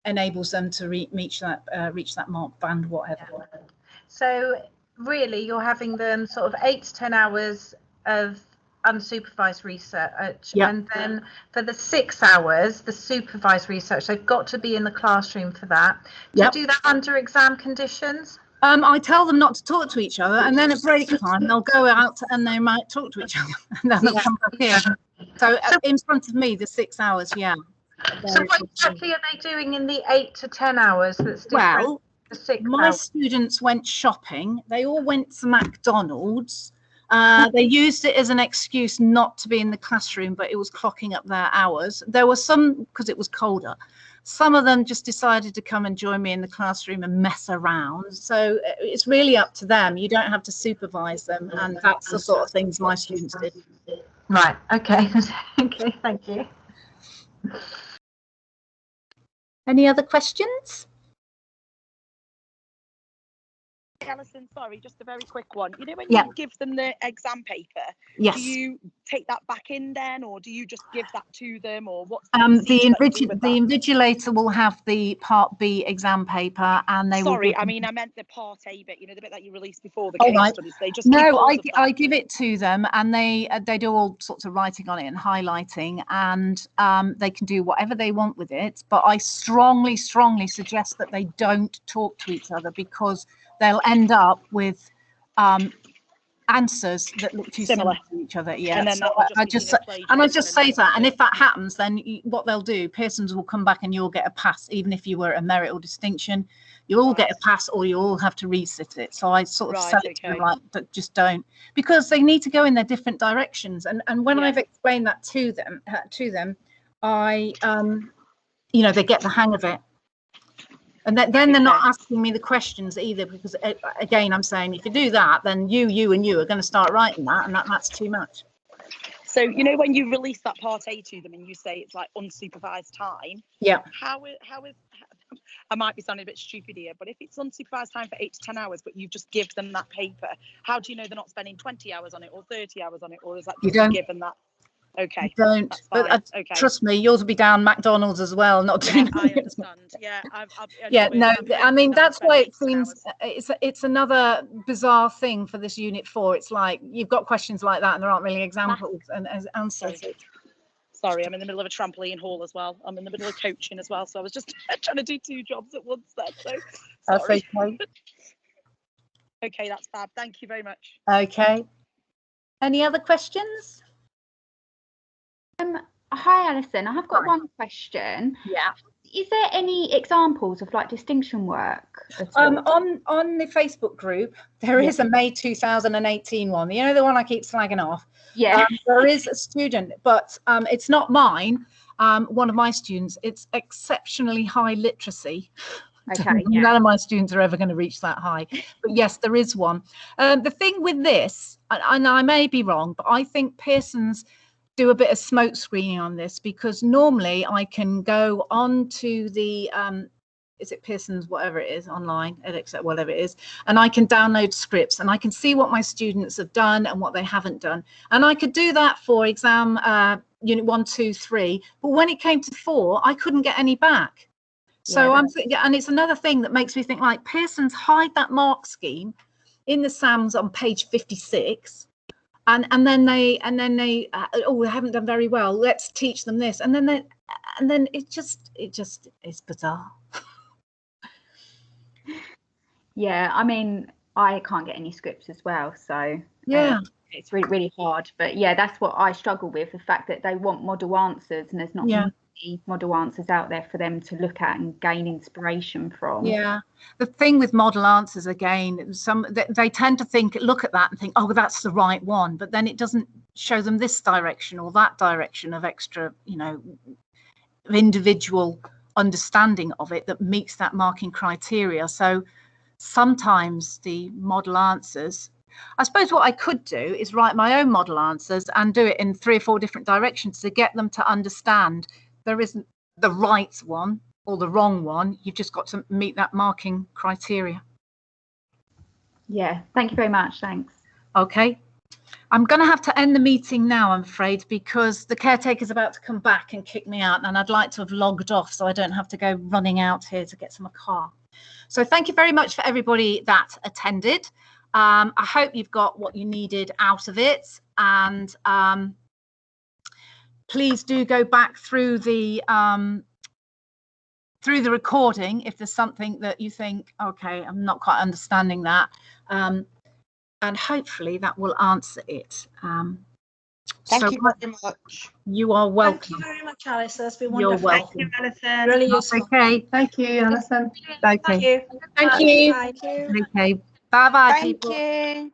enables them to reach that mark band, whatever. So really, you're having them sort of 8 to 10 hours of unsupervised research, and then for the 6 hours, the supervised research, they've got to be in the classroom for that. Do you do that under exam conditions? I tell them not to talk to each other, and then at break time they'll go out and they might talk to each other, and then they'll come back here. So in front of me, the 6 hours, So what exactly are they doing in the 8 to 10 hours that's different? Well, my students went shopping. They all went to McDonald's. They used it as an excuse not to be in the classroom, but it was clocking up their hours. There were some, because it was colder, some of them just decided to come and join me in the classroom and mess around. So it's really up to them. You don't have to supervise them, and that's the sort of things my students did. Right, okay. Okay, thank you. Any other questions? Alison, sorry, just a very quick one. You know, when you give them the exam paper, do you take that back in then, or do you just give that to them, or what's the invigilator will have the Part B exam paper, and they will. Sorry, I mean, I meant the Part A bit. You know, the bit that you released before the case studies. They just I give it to them, and they do all sorts of writing on it and highlighting, and they can do whatever they want with it. But I strongly suggest that they don't talk to each other, because they'll end up with answers that look too similar to each other. Yeah, and so I just say that, and if that happens, then what they'll do, Pearson's will come back and you'll get a pass, even if you were a merit or distinction. You'll all get a pass, or you'll all have to resit it. So I sort of say it to them like, just don't, because they need to go in their different directions. And when I've explained that to them, I you know, they get the hang of it. And then they're not asking me the questions either, because again, I'm saying, if you do that, then you and you are going to start writing that, and that's too much. So, you know, when you release that Part A to them and you say it's like unsupervised time, how is I might be sounding a bit stupid here, but if it's unsupervised time for 8 to 10 hours, but you just give them that paper, how do you know they're not spending 20 hours on it or 30 hours on it, or is that just given that? Okay. Don't. But trust me, yours will be down McDonald's as well. Not doing. I understand. Yeah. No. I mean, that's why it seems it's another bizarre thing for this Unit 4. It's like you've got questions like that, and there aren't really examples and answers. Sorry, I'm in the middle of a trampoline hall as well. I'm in the middle of coaching as well, so I was just trying to do 2 jobs at once there. So sorry. That's okay. Okay, that's fab. Thank you very much. Okay. Any other questions? Hi Alison, I have got one question. Yeah. Is there any examples of like distinction work? On the Facebook group, there is a May 2018 one. You know, the one I keep slagging off. Yeah. There is a student, but it's not mine. One of my students. It's exceptionally high literacy. Okay. None of my students are ever going to reach that high. But yes, there is one. The thing with this, and I may be wrong, but I think Pearson's do a bit of smoke screening on this, because normally I can go on to the is it Pearson's, whatever it is, online, edX, whatever it is, and I can download scripts and I can see what my students have done and what they haven't done, and I could do that for exam Unit 1, 2, 3, but when it came to 4 I couldn't get any back. So I'm thinking, and it's another thing that makes me think, like, Pearson's hide that mark scheme in the SAMs on page 56. And then they oh, we haven't done very well, let's teach them this, and then it just is bizarre. Yeah, I mean, I can't get any scripts as well, so it's really hard. But yeah, that's what I struggle with, the fact that they want model answers, and there's not many model answers out there for them to look at and gain inspiration from. Yeah, the thing with model answers, again, they tend to look at that and think, oh, that's the right one, but then it doesn't show them this direction or that direction of extra, you know, individual understanding of it that meets that marking criteria. So sometimes the model answers, I suppose what I could do is write my own model answers and do it in 3 or 4 different directions to get them to understand there isn't the right one or the wrong one. You've just got to meet that marking criteria. Yeah, thank you very much. Thanks. Okay. I'm going to have to end the meeting now, I'm afraid, because the caretaker's about to come back and kick me out, and I'd like to have logged off so I don't have to go running out here to get to my car. So thank you very much for everybody that attended. I hope you've got what you needed out of it, and please do go back through the recording if there's something that you think, okay, I'm not quite understanding that, and hopefully that will answer it. Thank you very much. You are welcome. Thank you very much, Alison. That's been wonderful. You're welcome. Thank you, Alison. Really useful. Okay. Thank you, Alison. Okay. Thank you. Thank you. Thank you. Okay. Bye-bye, people. Thank you.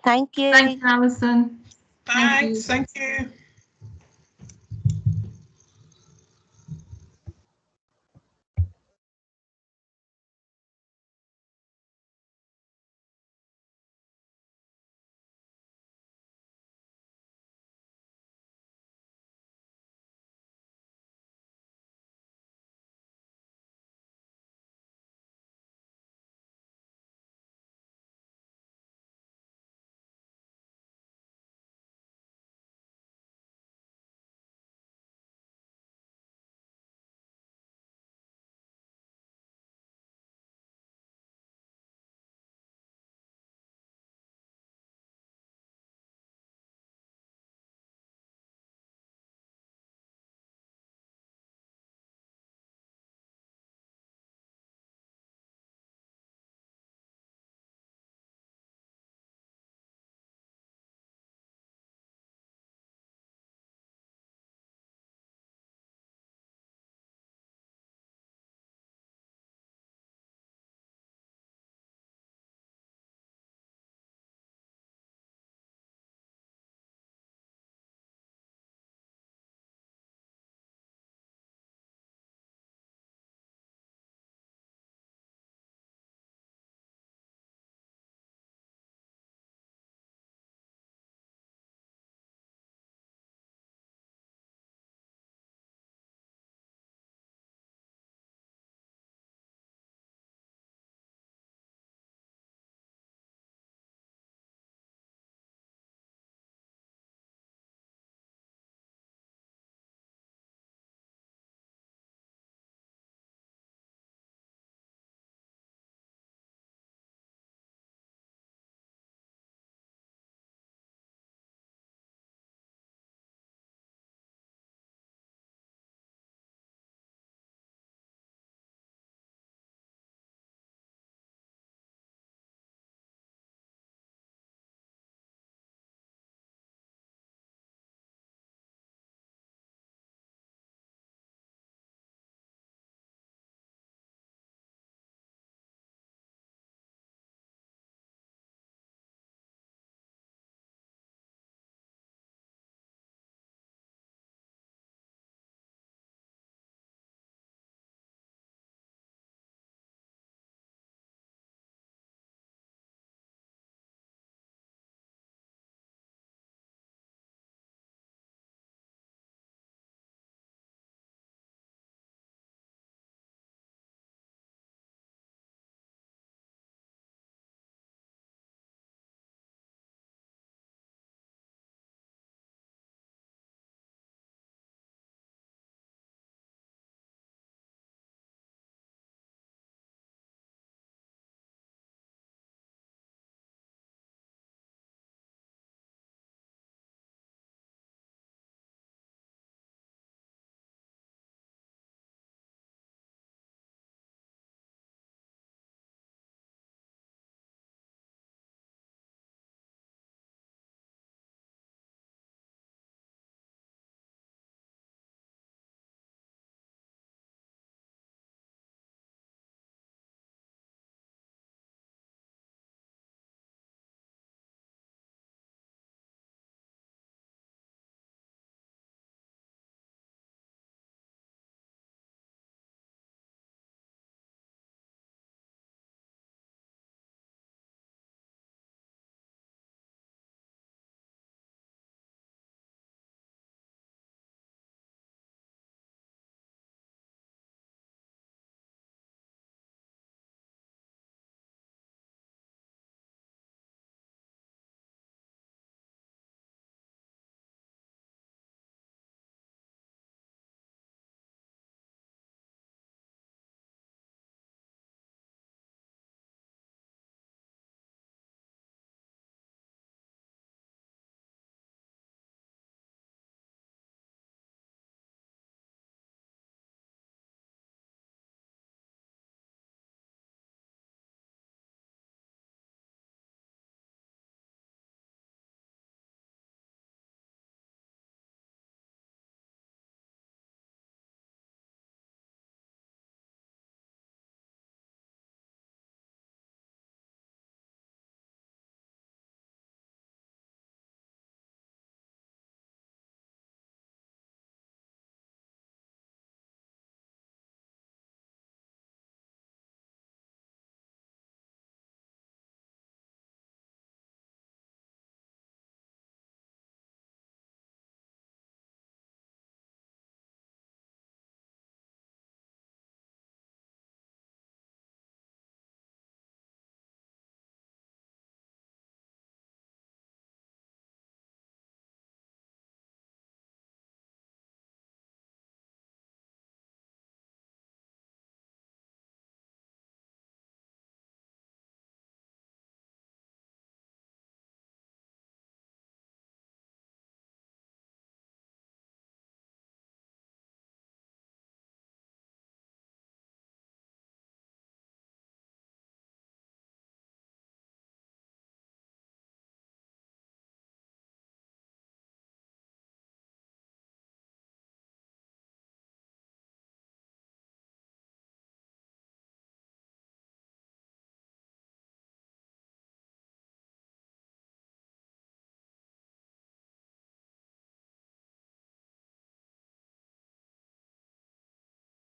Thank you. Thanks, Alison. Thanks. Thank you.